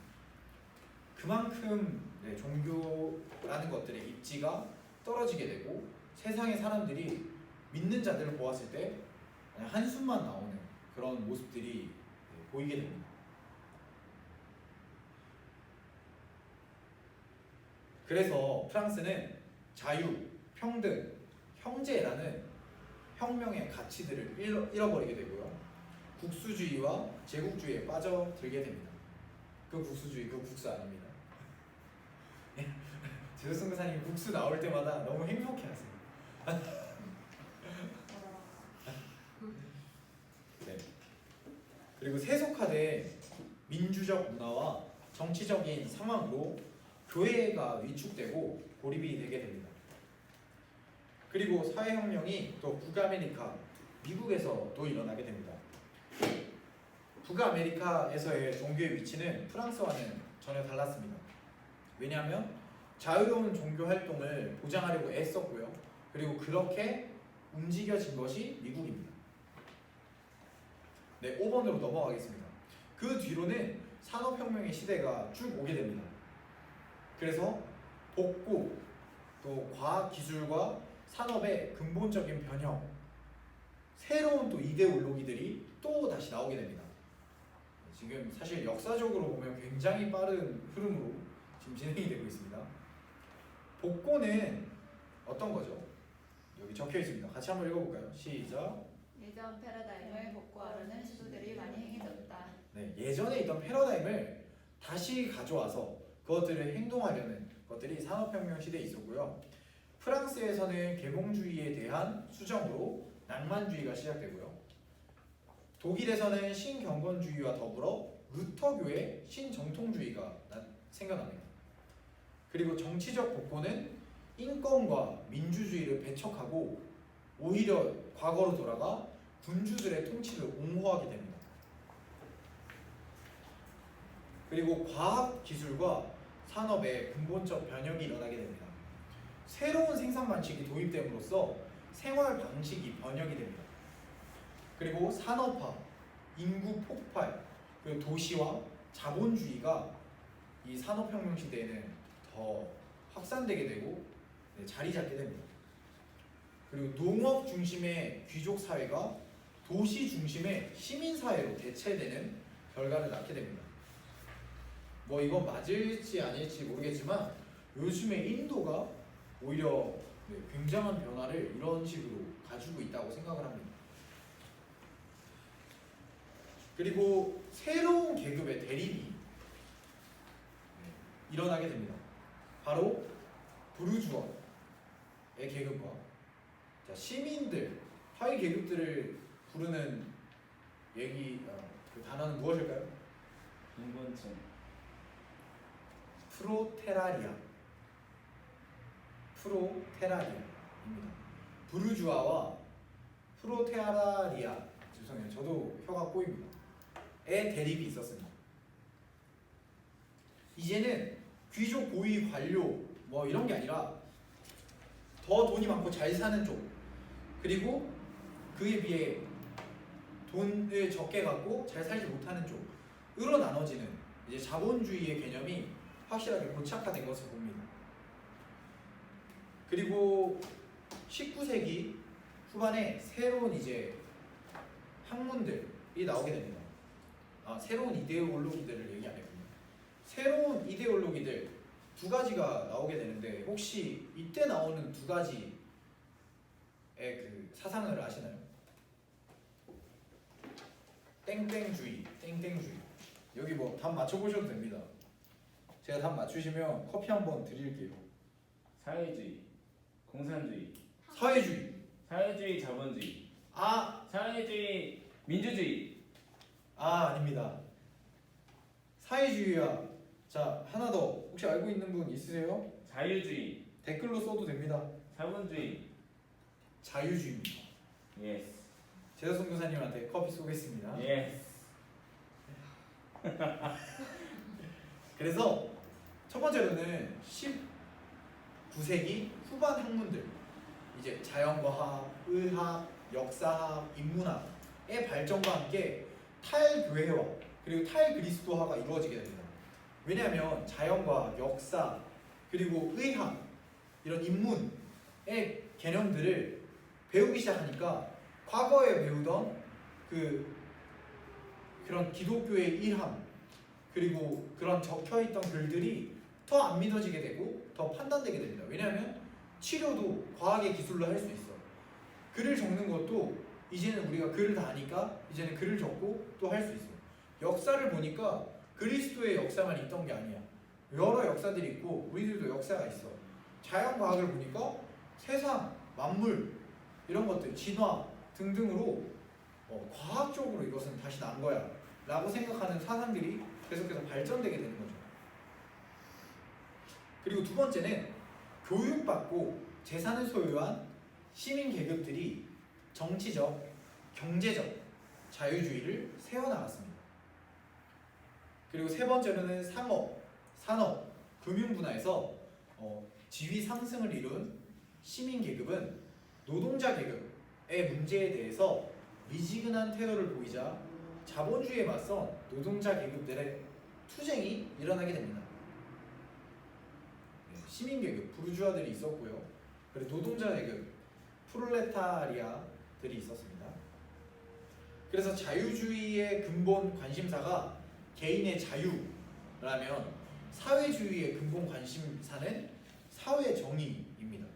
그만큼 종교라는 것들의 입지가 떨어지게 되고 세상의 사람들이 믿는 자들을 보았을 때 한숨만 나오는 그런 모습들이 보이게 됩니다. 그래서 프랑스는 자유, 평등, 형제라는 혁명의 가치들을 잃어버리게 되고요. 국수주의와 제국주의에 빠져들게 됩니다. 그 국수주의, 그 국수 아닙니다. 제수승 교사님 국수 나올 때마다 너무 행복해하세요. 네. 그리고 세속화된 민주적 문화와 정치적인 상황으로 교회가 위축되고 고립이 되게 됩니다. 그리고 사회혁명이 또 북아메리카, 미국에서도 일어나게 됩니다. 북아메리카에서의 종교의 위치는 프랑스와는 전혀 달랐습니다. 왜냐하면 자유로운 종교 활동을 보장하려고 애썼고요. 그리고 그렇게 움직여진 것이 미국입니다. 네, 5번으로 넘어가겠습니다. 그 뒤로는 산업혁명의 시대가 쭉 오게 됩니다. 그래서 복구, 또 과학기술과 산업의 근본적인 변형, 새로운 또 이데올로기들이 또 다시 나오게 됩니다. 지금 사실 역사적으로 보면 굉장히 빠른 흐름으로 지금 진행이 되고 있습니다. 복고는 어떤 거죠? 여기 적혀 있습니다. 같이 한번 읽어볼까요? 시작. 예전 패러다임을 복구하려는 시도들이 많이 행해졌다. 네, 예전에 있던 패러다임을 다시 가져와서 그것들을 행동하려는 것들이 산업혁명 시대에 있었고요. 프랑스에서는 계몽주의에 대한 수정으로 낭만주의가 시작되고요. 독일에서는 신경건주의와 더불어 루터교의 신정통주의가 생겨납니다. 그리고 정치적 복고는 인권과 민주주의를 배척하고 오히려 과거로 돌아가 군주들의 통치를 옹호하게 됩니다. 그리고 과학기술과 산업의 근본적 변형이 일어나게 됩니다. 새로운 생산 방식이 도입됨으로써 생활 방식이 번영이 됩니다. 그리고 산업화, 인구 폭발, 그리고 도시화, 자본주의가 이 산업혁명 시대에는 더 확산되게 되고 자리 잡게 됩니다. 그리고 농업 중심의 귀족 사회가 도시 중심의 시민 사회로 대체되는 결과를 낳게 됩니다. 뭐 이건 맞을지 아닐지 모르겠지만 요즘에 인도가 오히려 굉장한 변화를 이런 식으로 가지고 있다고 생각을 합니다. 그리고 새로운 계급의 대립이 일어나게 됩니다. 바로 부르주아의 계급과 시민들, 하위 계급들을 부르는 그 단어는 무엇일까요? 인본층. 프로테라리아입니다. 부르주아와 프로테라리아, 죄송해요, 저도 혀가 꼬입니다. 의 대립이 있었습니다. 이제는 귀족 고위 관료 뭐 이런 게 아니라 더 돈이 많고 잘 사는 쪽, 그리고 그에 비해 돈을 적게 갖고 잘 살지 못하는 쪽으로 나눠지는 이제 자본주의의 개념이 확실하게 고착화된 것을 봅니다. 그리고 19세기 후반에 새로운 이제 학문들이 나오게 됩니다. 새로운 이데올로기들을 얘기 안 했군요. 새로운 이데올로기들 두 가지가 나오게 되는데 혹시 이때 나오는 두 가지의 그 사상을 아시나요? 땡땡주의, 땡땡주의. 여기 뭐 답 맞춰보셔도 됩니다. 제가 답 맞추시면 커피 한번 드릴게요. 사회주의, 공산주의, 사회주의. 사회주의, 자본주의, 사회주의, 민주주의. 아닙니다. 사회주의야. 자, 하나 더 혹시 알고 있는 분 있으세요? 자유주의, 댓글로 써도 됩니다. 자본주의. 자유주의입니다. 예스. 재석 교사님한테 커피 쏘겠습니다. 예스. 그래서 첫 번째로는 19세기 후반 학문들, 이제 자연과학, 의학, 역사학, 인문학의 발전과 함께 탈교회화 그리고 탈그리스도화가 이루어지게 됩니다. 왜냐하면 자연과학, 역사, 그리고 의학 이런 인문의 개념들을 배우기 시작하니까 과거에 배우던 그런 기독교의 일함 그리고 그런 적혀있던 글들이 더 안 믿어지게 되고 더 판단되게 됩니다. 왜냐하면 치료도 과학의 기술로 할 수 있어. 글을 적는 것도 이제는 우리가 글을 다 아니까 이제는 글을 적고 또 할 수 있어. 역사를 보니까 그리스도의 역사만 있던 게 아니야. 여러 역사들이 있고 우리들도 역사가 있어. 자연과학을 보니까 세상, 만물 이런 것들, 진화 등등으로 과학적으로 이것은 다시 난 거야 라고 생각하는 사상들이 계속해서 발전되게 되는 거죠. 그리고 두 번째는 교육받고 재산을 소유한 시민 계급들이 정치적, 경제적 자유주의를 세워나갔습니다. 그리고 세 번째로는 상업, 산업, 금융 분야에서 지위 상승을 이룬 시민 계급은 노동자 계급의 문제에 대해서 미지근한 태도를 보이자 자본주의에 맞선 노동자 계급들의 투쟁이 일어나게 됩니다. 시민 계급, 부르주아들이 있었고요. 그리고 노동자 계급, 프롤레타리아들이 있었습니다. 그래서 자유주의의 근본 관심사가 개인의 자유라면 사회주의의 근본 관심사는 사회 정의입니다.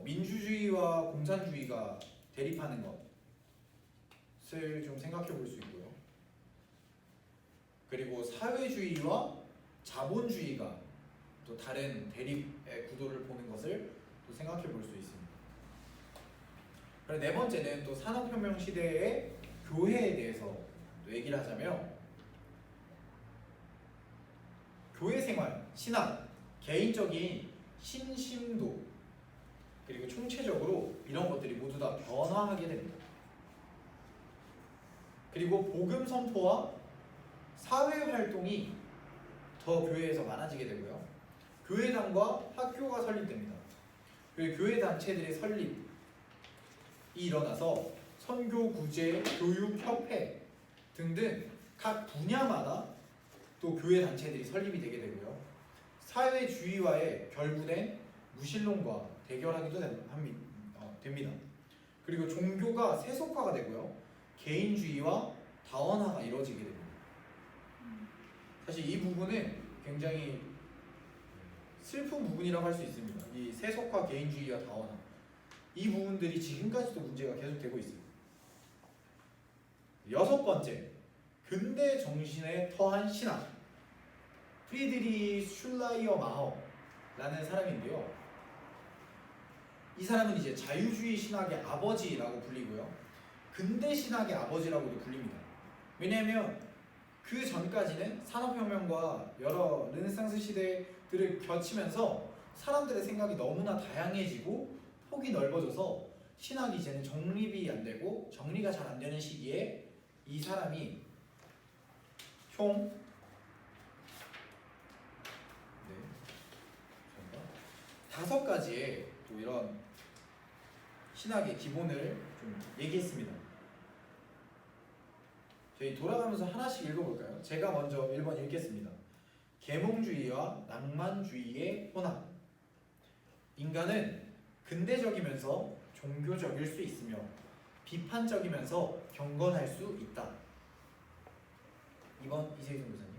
민주주의와 공산주의가 대립하는 것을 좀 생각해 볼 수 있고요. 그리고 사회주의와 자본주의가 또 다른 대립의 구도를 보는 것을 또 생각해 볼 수 있습니다. 그리고 네 번째는 또 산업혁명 시대의 교회에 대해서 또 얘기를 하자면 교회 생활, 신앙, 개인적인 신심도 그리고 총체적으로 이런 것들이 모두 다 변화하게 됩니다. 그리고 복음 선포와 사회 활동이 더 교회에서 많아지게 되고요. 교회당과 학교가 설립됩니다. 그리고 교회 단체들의 설립이 일어나서 선교, 구제, 교육, 협회 등등 각 분야마다 또 교회 단체들이 설립이 되게 되고요. 사회주의와의 결부된 무신론과 대결하기도 됩니다. 그리고 종교가 세속화가 되고요. 개인주의와 다원화가 이루어지게 됩니다. 사실 이 부분은 굉장히 슬픈 부분이라고 할 수 있습니다. 이 세속화, 개인주의와 다원화 이 부분들이 지금까지도 문제가 계속되고 있습니다. 여섯 번째, 근대 정신에 터한 신학 프리드리히 슐라이어 마허라는 사람인데요. 이 사람은 이제 자유주의 신학의 아버지라고 불리고요. 근대 신학의 아버지라고도 불립니다. 왜냐하면 그 전까지는 산업혁명과 여러 르네상스 시대들을 거치면서 사람들의 생각이 너무나 다양해지고 폭이 넓어져서 신학이 이제는 정립이 안 되고 정리가 잘 안 되는 시기에 이 사람이 총 5가지의 또 이런 신학의 기본을 좀 얘기했습니다. 저희 돌아가면서 하나씩 읽어볼까요? 제가 먼저 1번 읽겠습니다. 계몽주의와 낭만주의의 혼합. 인간은 근대적이면서 종교적일 수 있으며 비판적이면서 경건할 수 있다. 2번 이세준 교사님.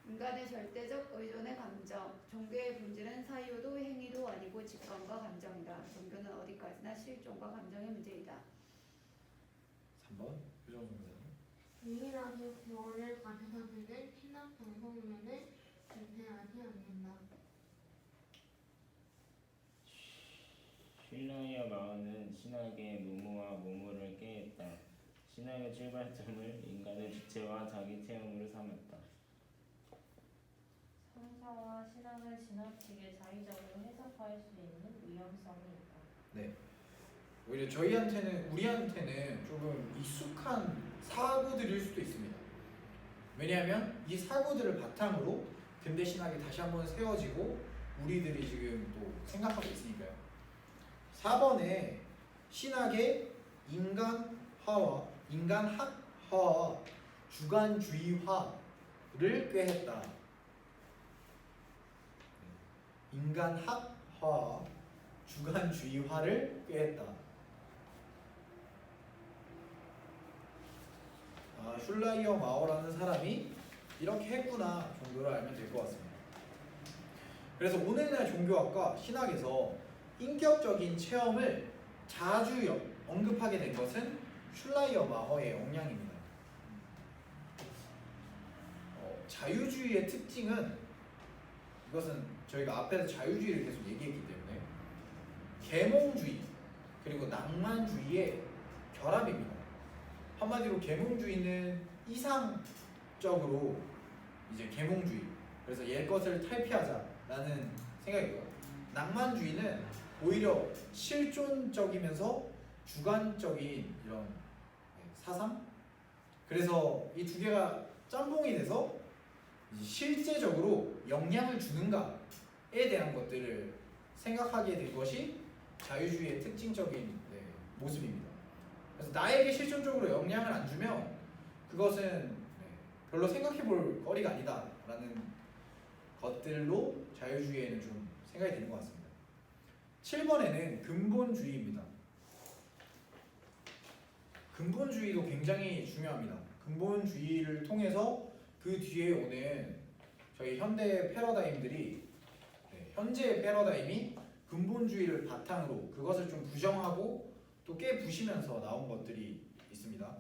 인간의 절대적 의존의 감정. 종교의 본질은 사유도 행위도 아니고 직감과 감정이다. 종교는 어디까지나 실존과 감정의 문제이다. 3번 유정순 교사님. 유일하게 구원을 가져다 주는 신학 정성면을 실패하지 않는다. 슐러이어 마어는 신학의 무무와 무무를 깨했다. 신학의 출발점을 인간의 주체와 자기 체험으로 삼았다. 성서와 신학을 지나치게 자의적으로 해석할 수 있는 위험성이 있다. 네. 오히려 우리한테는 조금 익숙한 사고들일 수도 있습니다. 왜냐하면 이 사고들을 바탕으로 근대 신학이 다시 한번 세워지고 우리들이 지금 또 생각하고 있으니까요. 4번에 신학의 인간학화와 주관주의화를 꾀했다. 인간학화와 주관주의화를 꾀했다. 슐라이어 마오라는 사람이 이렇게 했구나 정도를 알면 될 것 같습니다. 그래서 오늘날 종교학과 신학에서 인격적인 체험을 자주 언급하게 된 것은 슐라이어 마허의 역량입니다. 자유주의의 특징은 이것은 저희가 앞에서 자유주의를 계속 얘기했기 때문에 계몽주의 그리고 낭만주의의 결합입니다. 한마디로 계몽주의는 이상적으로 이제 계몽주의, 그래서 옛 것을 탈피하자라는 생각이고요. 낭만주의는 오히려 실존적이면서 주관적인 이런 사상? 그래서 이 두 개가 짬뽕이 돼서 이제 실제적으로 영향을 주는가에 대한 것들을 생각하게 된 것이 자유주의의 특징적인 모습입니다. 그래서 나에게 실존적으로 영향을 안 주면 그것은 별로 생각해 볼 거리가 아니다라는 것들로 자유주의에는 좀 생각이 되는 것 같습니다. 7번에는 근본주의입니다. 근본주의도 굉장히 중요합니다. 근본주의를 통해서 그 뒤에 오는 저희 현대 패러다임들이 현재의 패러다임이 근본주의를 바탕으로 그것을 좀 부정하고 또 깨부시면서 나온 것들이 있습니다.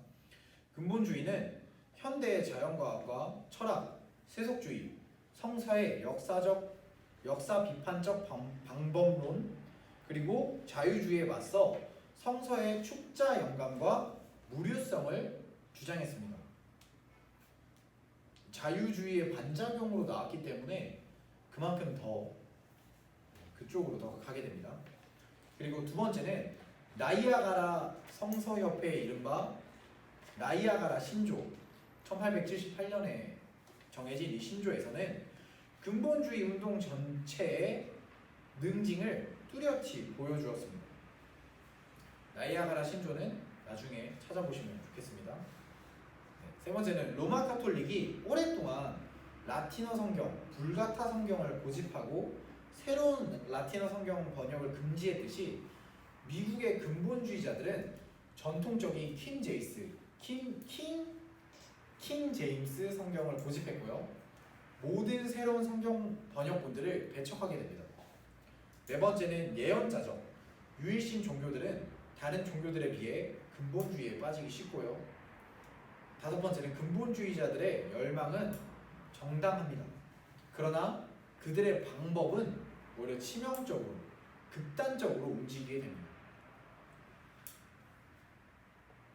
근본주의는 현대의 자연과학과 철학, 세속주의, 성사의 역사 비판적 방법론 그리고 자유주의에 맞서 성서의 축자 영감과 무료성을 주장했습니다. 자유주의의 반작용으로 나왔기 때문에 그만큼 더 그쪽으로 더 가게 됩니다. 그리고 두 번째는 나이아가라 성서협회의 이른바 나이아가라 신조 1878년에 정해진 이 신조에서는 근본주의 운동 전체의 능징을 뚜렷이 보여주었습니다. 나이아가라 신조는 나중에 찾아보시면 좋겠습니다. 세 번째는 로마 카톨릭이 오랫동안 라틴어 성경, 불가타 성경을 고집하고 새로운 라틴어 성경 번역을 금지했듯이 미국의 근본주의자들은 전통적인 킹 제임스 성경을 고집했고요. 모든 새로운 성경 번역본들을 배척하게 됩니다. 네 번째는 예언자적. 유일신 종교들은 다른 종교들에 비해 근본주의에 빠지기 쉽고요. 다섯 번째는 근본주의자들의 열망은 정당합니다. 그러나 그들의 방법은 오히려 치명적으로, 극단적으로 움직이게 됩니다.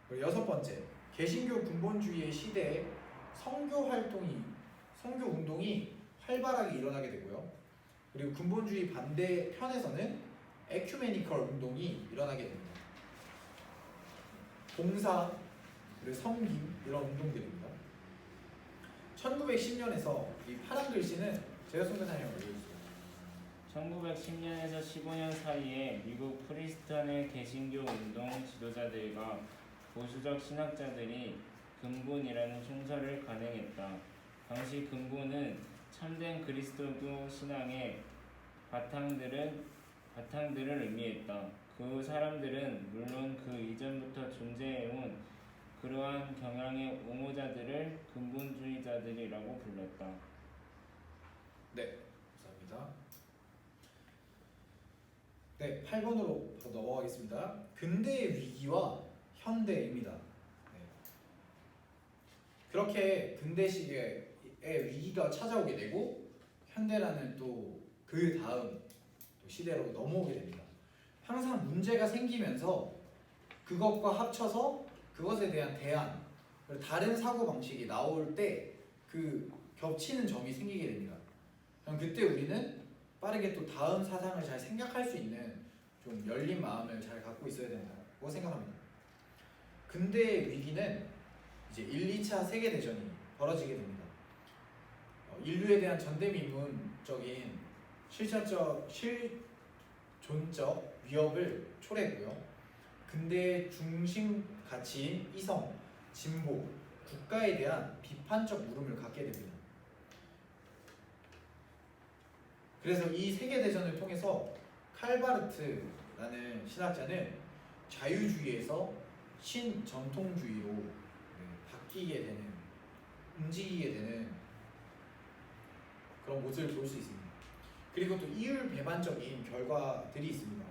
그리고 여섯 번째, 개신교 근본주의의 시대에 선교 운동이 활발하게 일어나게 되고요. 그리고 근본주의 반대편에서는 에큐메니컬 운동이 일어나게 됩니다. 봉사, 그리고 섬김 이런 운동들입니다. 1910년에서 이 파란 글씨는 제가 선생님이 올려주세요. 1910년에서 15년 사이에 미국 프리스턴의 개신교 운동 지도자들과 보수적 신학자들이 근본이라는 총설을 간행했다. 당시 근본은 참된 그리스도교 신앙의 바탕들을 의미했다. 그 사람들은 물론 그 이전부터 존재해온 그러한 경향의 옹호자들을 근본주의자들이라고 불렀다. 네, 감사합니다. 네, 8번으로 넘어가겠습니다. 근대의 위기와 현대입니다. 네. 그렇게 근대식의 위기가 찾아오게 되고 현대라는 또 그 다음 시대로 넘어오게 됩니다. 항상 문제가 생기면서 그것과 합쳐서 그것에 대한 대안, 그리고 다른 사고 방식이 나올 때 그 겹치는 점이 생기게 됩니다. 그럼 그때 우리는 빠르게 또 다음 사상을 잘 생각할 수 있는 좀 열린 마음을 잘 갖고 있어야 된다고 생각합니다. 근대의 위기는 이제 1, 2차 세계대전이 벌어지게 됩니다. 인류에 대한 전대미문적인 실존적 위협을 초래했고요. 근대의 중심 가치인 이성, 진보, 국가에 대한 비판적 물음을 갖게 됩니다. 그래서 이 세계대전을 통해서 칼바르트라는 신학자는 자유주의에서 신전통주의로 바뀌게 되는, 움직이게 되는 그런 모습을 볼 수 있습니다. 그리고 또 이율배반적인 결과들이 있습니다.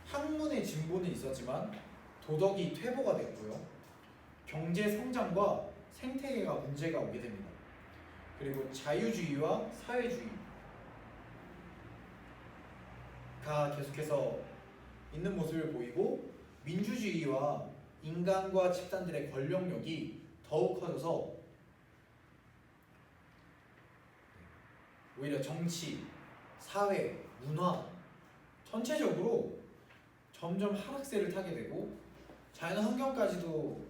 학문의 진보는 있었지만 도덕이 퇴보가 됐고요. 경제 성장과 생태계가 문제가 오게 됩니다. 그리고 자유주의와 사회주의가 계속해서 있는 모습을 보이고 민주주의와 인간과 집단들의 권력력이 더욱 커져서 오히려 정치, 사회, 문화 전체적으로 점점 하락세를 타게 되고 자연환경까지도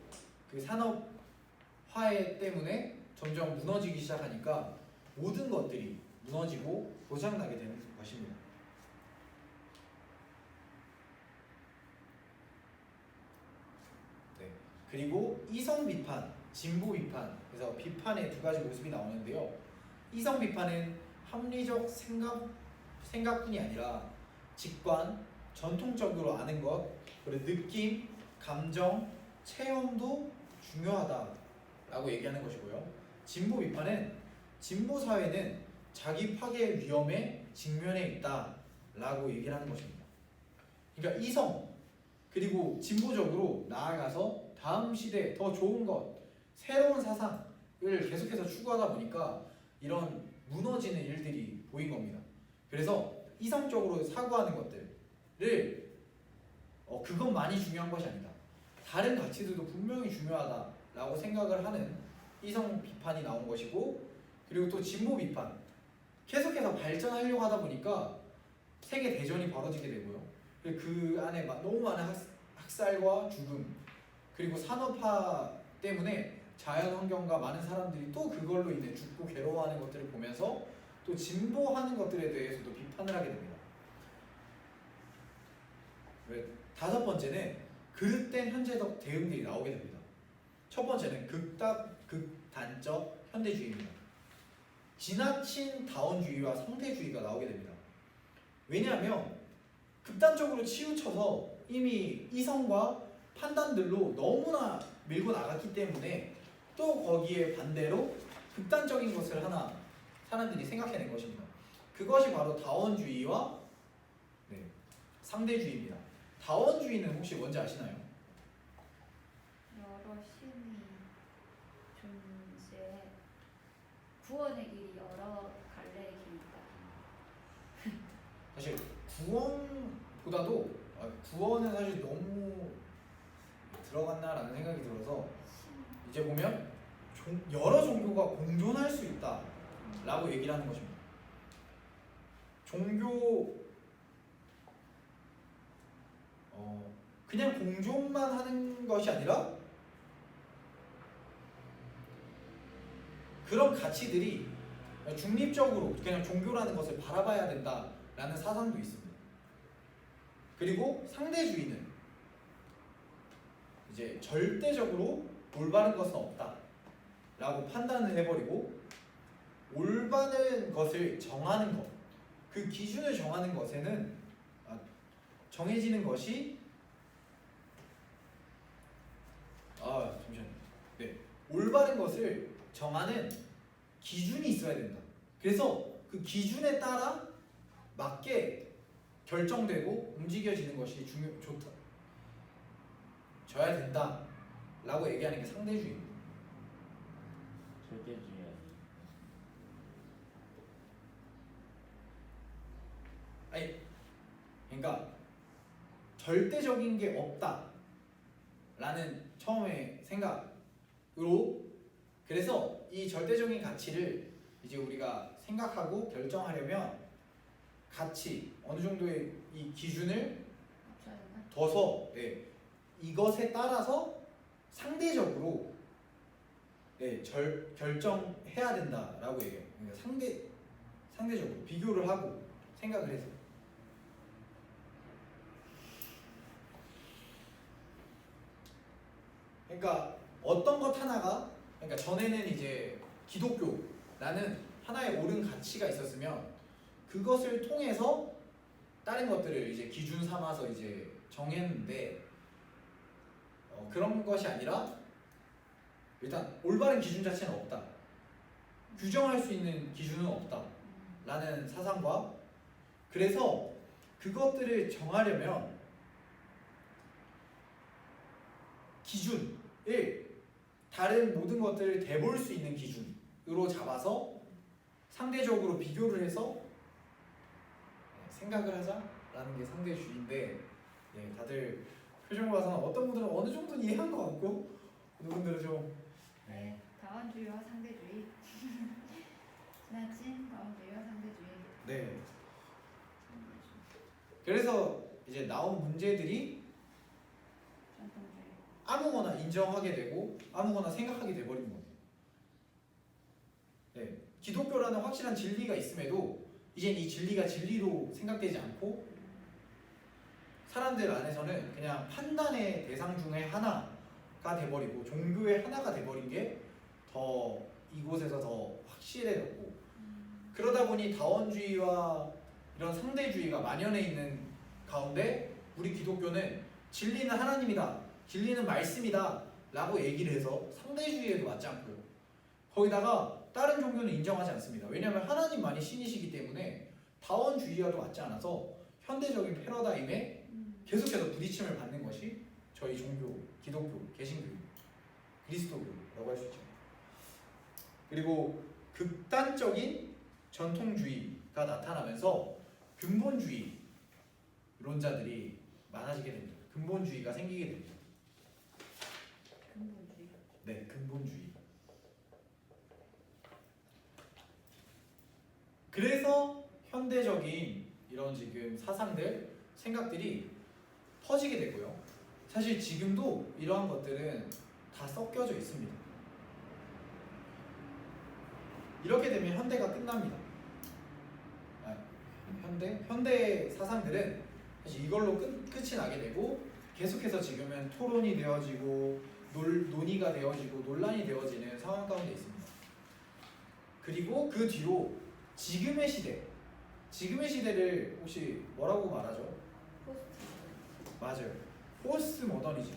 그 산업화해 때문에 점점 무너지기 시작하니까 모든 것들이 무너지고 고장나게 되는 것입니다. 네. 그리고 이성 비판, 진보 비판, 그래서 비판의 두 가지 모습이 나오는데요. 이성 비판은 합리적 생각뿐이 아니라 직관, 전통적으로 아는 것, 그리고 느낌, 감정, 체험도 중요하다라고 얘기하는 것이고요. 진보 비판은 진보 사회는 자기 파괴 위험에 직면해 있다라고 얘기를 하는 것입니다. 그러니까 이성 그리고 진보적으로 나아가서 다음 시대에 더 좋은 것, 새로운 사상을 계속해서 추구하다 보니까 이런 무너지는 일들이 보인 겁니다. 그래서 이성적으로 사고하는 것들을 그것만이 중요한 것이 아니다. 다른 가치들도 분명히 중요하다라고 생각을 하는 이성 비판이 나온 것이고, 그리고 또 진보 비판 계속해서 발전하려고 하다 보니까 세계 대전이 벌어지게 되고요. 그 안에 너무 많은 학살과 죽음, 그리고 산업화 때문에 자연환경과 많은 사람들이 또 그걸로 인해 죽고 괴로워하는 것들을 보면서 또 진보하는 것들에 대해서도 비판을 하게 됩니다. 다섯 번째는 그릇된 현재적 대응들이 나오게 됩니다. 첫 번째는 극단적 현대주의입니다. 지나친 다원주의와 상대주의가 나오게 됩니다. 왜냐하면 극단적으로 치우쳐서 이미 이성과 판단들로 너무나 밀고 나갔기 때문에 또 거기에 반대로 극단적인 것을 하나 사람들이 생각해낸 것입니다. 그것이 바로 다원주의와 상대주의입니다. 다원주의는 혹시 뭔지 아시나요? 여러 신이 존재, 구원의 길이 여러 갈래의 길이 있다. 사실 구원보다도 구원은 사실 너무 들어갔나라는 생각이 들어서 이제 보면 여러 종교가 공존할 수 있다라고 얘기를 하는 것입니다. 종교 그냥 공존만 하는 것이 아니라 그런 가치들이 중립적으로 그냥 종교라는 것을 바라봐야 된다라는 사상도 있습니다. 그리고 상대주의는 이제 절대적으로 올바른 것은 없다라고 판단을 해버리고 올바른 것을 정하는 것, 그 기준을 정하는 것에는 정해지는 것이 잠시만요. 네, 올바른 것을 정하는 기준이 있어야 된다. 그래서 그 기준에 따라 맞게 결정되고 움직여지는 것이 좋다. 져야 된다라고 얘기하는 게 상대주의입니다. 절대주의. 아니, 그러니까 절대적인 게 없다라는 처음에 생각으로 그래서 이 절대적인 가치를 이제 우리가 생각하고 결정하려면 가치 어느 정도의 이 기준을 맞춰야 되나? 둬서 이것에 따라서 상대적으로 결정해야 된다라고 얘기해요. 그러니까 상대적으로 비교를 하고 생각을 해서. 그러니까 어떤 것 하나가 그러니까 전에는 이제 기독교라는 하나의 옳은 가치가 있었으면 그것을 통해서 다른 것들을 이제 기준 삼아서 이제 정했는데 그런 것이 아니라 일단 올바른 기준 자체는 없다. 규정할 수 있는 기준은 없다라는 사상과 그래서 그것들을 정하려면 기준을 다른 모든 것들을 대볼 수 있는 기준으로 잡아서 상대적으로 비교를 해서 생각을 하자라는 게 상대주의인데 다들 표정을 봐서는 어떤 분들은 어느 정도는 이해한 것 같고 어느 분들은 좀 네, 다원주의와 상대주의. 지나친 다원주의와 상대주의. 네. 그래서 이제 나온 문제들이 전통주의. 아무거나 인정하게 되고 아무거나 생각하게 돼버린 거예요. 네. 기독교라는 확실한 진리가 있음에도 이젠 이 진리가 진리로 생각되지 않고 사람들 안에서는 그냥 판단의 대상 중에 하나가 돼버리고 종교의 하나가 돼버린 게 더 이곳에서 더 확실해졌고 그러다 보니 다원주의와 이런 상대주의가 만연해 있는 가운데 우리 기독교는 진리는 하나님이다, 진리는 말씀이다 라고 얘기를 해서 상대주의에도 맞지 않고요. 거기다가 다른 종교는 인정하지 않습니다. 왜냐하면 하나님만이 신이시기 때문에 다원주의와도 맞지 않아서 현대적인 패러다임에 계속해서 부딪힘을 받는 것이 저희 종교, 기독교, 개신교, 그리스도교라고 할 수 있죠. 그리고 극단적인 전통주의가 나타나면서 근본주의론자들이 많아지게 됩니다. 근본주의가 생기게 됩니다. 근본주의. 네, 근본주의. 그래서 현대적인 이런 지금 사상들, 생각들이 퍼지게 되고요. 사실 지금도 이러한 것들은 다 섞여져 있습니다. 이렇게 되면 현대가 끝납니다. 현대 사상들은 사실 이걸로 끝이 나게 되고 계속해서 지금은 토론이 되어지고 논의가 되어지고 논란이 되어지는 상황 가운데 있습니다. 그리고 그 뒤로 지금의 시대를 혹시 뭐라고 말하죠? 맞아요. 포스트 모더니즘.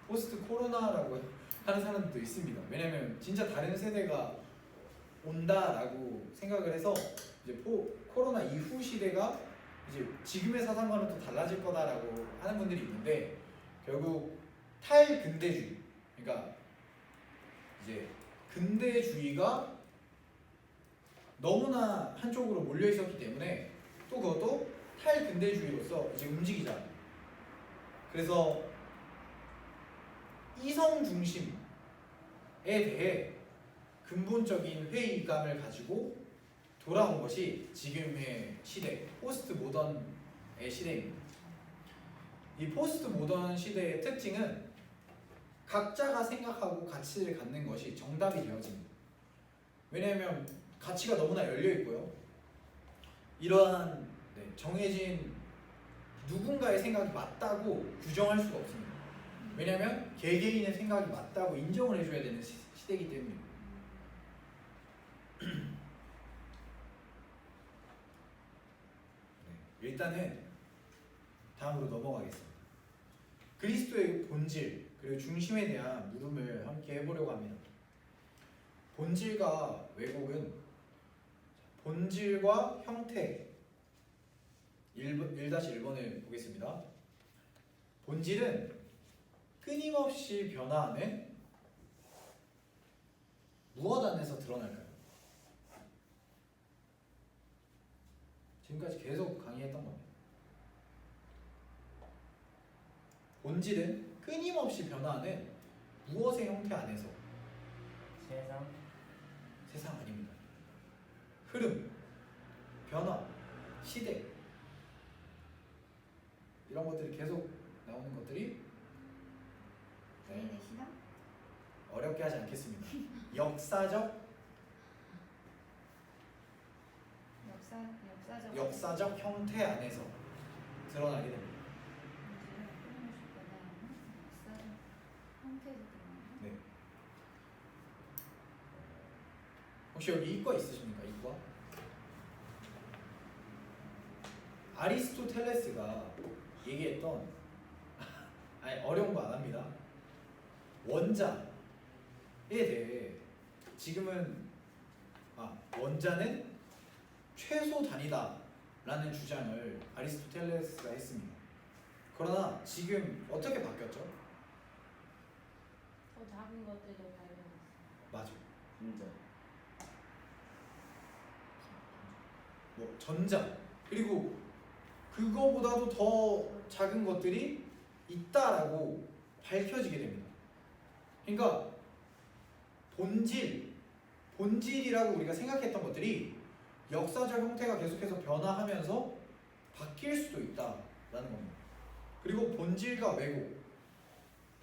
포스트 코로나라고 하는 사람들도 있습니다. 왜냐면 진짜 다른 세대가 온다라고 생각을 해서 이제 코로나 이후 시대가 이제 지금의 사상과는 또 달라질 거다라고 하는 분들이 있는데 결국 탈근대주의, 그러니까 이제 근대주의가 너무나 한쪽으로 몰려 있었기 때문에 또 그것도 탈근대주의로서 이제 움직이자. 그래서 이성 중심에 대해 근본적인 회의감을 가지고 돌아온 것이 지금의 시대, 포스트 모던의 시대입니다. 이 포스트 모던 시대의 특징은 각자가 생각하고 가치를 갖는 것이 정답이 되어집니다. 왜냐하면 가치가 너무나 열려 있고요. 이러한 정해진 누군가의 생각이 맞다고 규정할 수가 없습니다. 왜냐하면 개개인의 생각이 맞다고 인정을 해줘야 되는 시대이기 때문입니다. 일단은 다음으로 넘어가겠습니다. 그리스도의 본질 그리고 중심에 대한 물음을 함께 해보려고 합니다. 본질과 왜곡은 본질과 형태 1-1번을 보겠습니다. 본질은 끊임없이 변화하는 무엇 안에서 드러날까요? 지금까지 계속 강의했던 겁니다. 본질은 끊임없이 변화하는 무엇의 형태 안에서 세상 아닙니다. 흐름, 변화, 시대 이런 것들이 계속 나오는 것들이 개인의 신앙? 어렵게 하지 않겠습니다. 역사적 역사적 형태 안에서 드러나게 됩니다. 역사적 형태에서 드러나는 네. 혹시 여기 이과 있으십니까? 이과? 아리스토텔레스가 얘기했던 아니 어려운 거 안 합니다. 원자에 대해 지금은 원자는 최소 단위다 라는 주장을 아리스토텔레스가 했습니다. 그러나 지금 어떻게 바뀌었죠? 더 작은 것들도 발견했어요. 맞아. 진짜. 뭐 전자 그리고 그거보다도 더 작은 것들이 있다라고 밝혀지게 됩니다. 그러니까 본질이라고 우리가 생각했던 것들이 역사적 형태가 계속해서 변화하면서 바뀔 수도 있다라는 겁니다. 그리고 본질과 왜곡,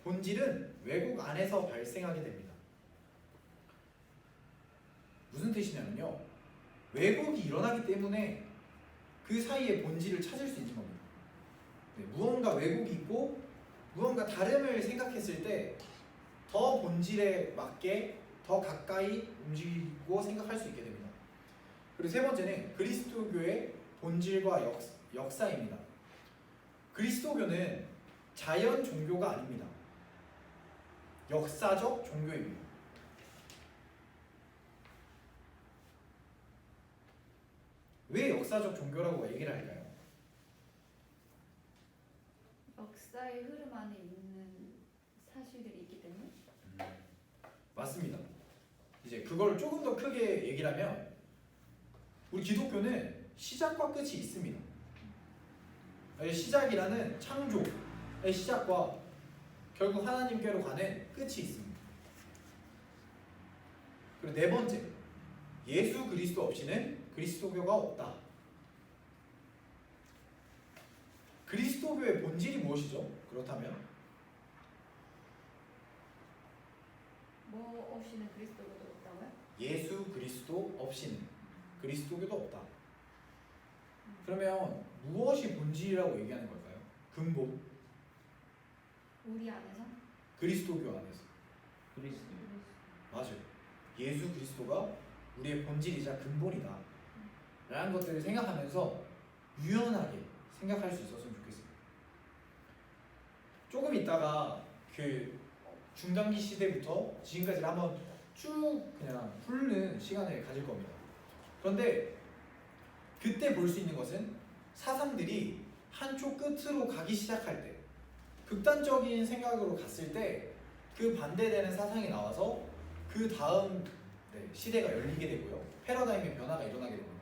본질은 왜곡 안에서 발생하게 됩니다. 무슨 뜻이냐면요, 왜곡이 일어나기 때문에 그 사이에 본질을 찾을 수 있는 겁니다. 무언가 왜곡이 있고 무언가 다름을 생각했을 때 더 본질에 맞게 더 가까이 움직이고 생각할 수 있게 됩니다. 그리고 세 번째는 그리스도교의 본질과 역사입니다. 그리스도교는 자연 종교가 아닙니다. 역사적 종교입니다. 왜 역사적 종교라고 얘기를 할까요? 역사의 흐름 안에 있는 사실들이 있기 때문에. 맞습니다. 이제 그걸 조금 더 크게 얘기를 하면 우리 기독교는 시작과 끝이 있습니다. 시작이라는 창조의 시작과 결국 하나님께로 가는 끝이 있습니다. 그리고 네 번째, 예수 그리스도 없이는 그리스도교가 없다. 그리스도교의 본질이 무엇이죠? 그렇다면 뭐 없이는 그리스도가 없다고요? 예수 그리스도 없이는 그리스도교도 없다. 그러면 무엇이 본질이라고 얘기하는 걸까요? 근본. 우리 안에서? 그리스도교 안에서. 그리스도. 맞아요. 예수 그리스도가 우리의 본질이자 근본이다 라는 것들을 생각하면서 유연하게 생각할 수 있었으면 좋겠습니다. 조금 있다가 그 중단기 시대부터 지금까지를 한번 쭉 그냥 훑는 시간을 가질 겁니다. 그런데 그때 볼 수 있는 것은 사상들이 한쪽 끝으로 가기 시작할 때, 극단적인 생각으로 갔을 때 그 반대되는 사상이 나와서 그 다음 시대가 열리게 되고요. 패러다임의 변화가 일어나게 됩니다.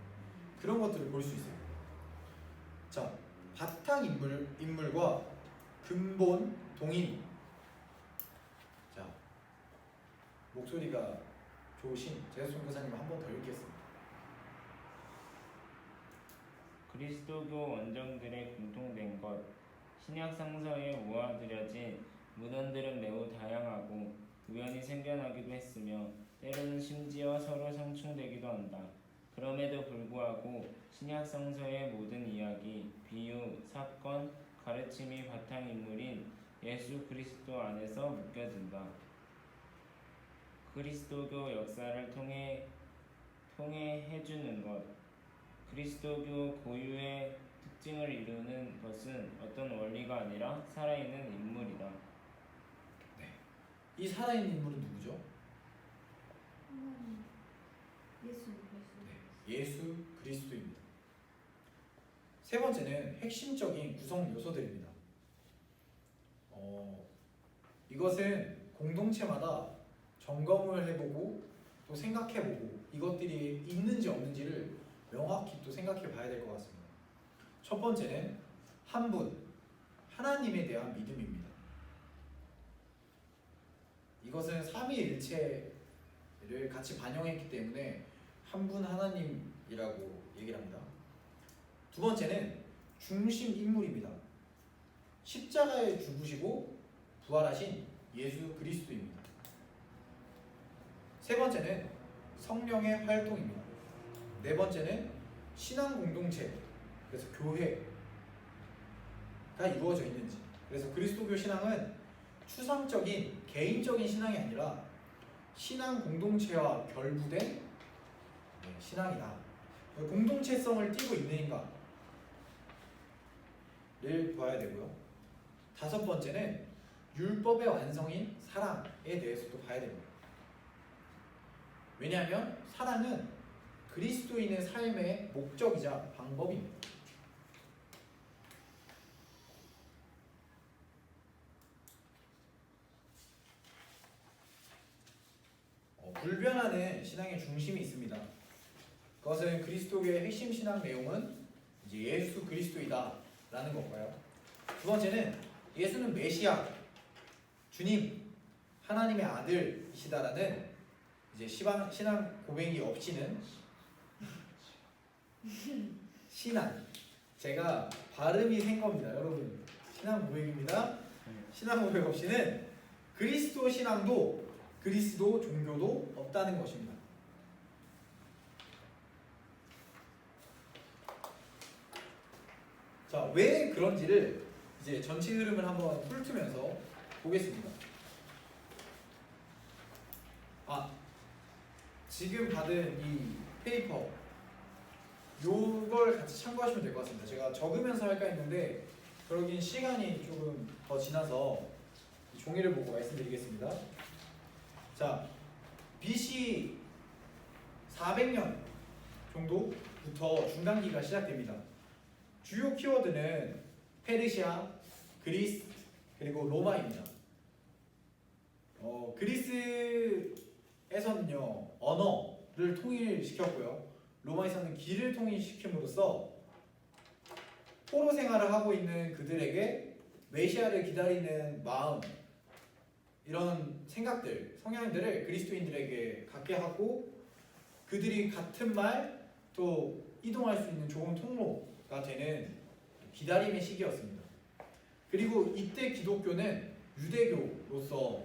그런 것들을 볼 수 있어요. 자, 바탕 인물과 근본 동인. 자, 목소리가 좋으신 재수송 교사님 한 번 더 읽겠습니다. 그리스도교 원정들의 공통된 것, 신약 성서에 모아들여진 문헌들은 매우 다양하고 우연히 생겨나기도 했으며 때로는 심지어 서로 상충되기도 한다. 그럼에도 불구하고 신약 성서의 모든 이야기, 비유, 사건, 가르침이 바탕 인물인 예수 그리스도 안에서 묶여진다. 그리스도교 역사를 통해 해주는 것, 그리스도교 고유의 특징을 이루는 것은 어떤 원리가 아니라 살아있는 인물이다. 이 살아있는 인물은 누구죠? 예수. 예수 그리스도입니다. 세 번째는 핵심적인 구성 요소들입니다. 이것은 공동체마다 점검을 해보고 또 생각해보고 이것들이 있는지 없는지를 명확히 또 생각해 봐야 될 것 같습니다. 첫 번째는 한 분, 하나님에 대한 믿음입니다. 이것은 삼위일체를 같이 반영했기 때문에 한 분 하나님이라고 얘기를 합니다. 두 번째는 중심 인물입니다. 십자가에 죽으시고 부활하신 예수 그리스도입니다. 세 번째는 성령의 활동입니다. 네 번째는 신앙 공동체, 그래서 교회가 이루어져 있는지. 그래서 그리스도교 신앙은 추상적인 개인적인 신앙이 아니라 신앙 공동체와 결부된 신앙이다. 공동체성을 띠고 있는가를 봐야 되고요. 다섯 번째는 율법의 완성인 사랑에 대해서도 봐야 됩니다. 왜냐하면 사랑은 그리스도인의 삶의 목적이자 방법입니다. 불변하는 신앙의 중심이 있습니다. 그것은 그리스도교의 핵심 신앙 내용은 이제 예수 그리스도이다라는 건가요? 두 번째는 예수는 메시아, 주님, 하나님의 아들이시다라는 이제 신앙 고백이 없이는 신앙, 제가 발음이 센 겁니다, 여러분. 신앙 고백입니다. 신앙 고백 없이는 그리스도 신앙도 그리스도 종교도 없다는 것입니다. 자, 왜 그런지를 이제 전체 흐름을 한번 훑으면서 보겠습니다. 지금 받은 이 페이퍼 요걸 같이 참고하시면 될 것 같습니다. 제가 적으면서 할까 했는데 그러긴 시간이 조금 더 지나서 이 종이를 보고 말씀드리겠습니다. 자, BC 400년 정도부터 중단기가 시작됩니다. 주요 키워드는 페르시아, 그리스, 그리고 로마입니다. 그리스에서는요 언어를 통일시켰고요, 로마에서는 길을 통일시킴으로써 포로 생활을 하고 있는 그들에게 메시아를 기다리는 마음, 이런 생각들, 성향들을 그리스도인들에게 갖게 하고 그들이 같은 말 또 이동할 수 있는 좋은 통로가 되는 기다림의 시기였습니다. 그리고 이때 기독교는 유대교로서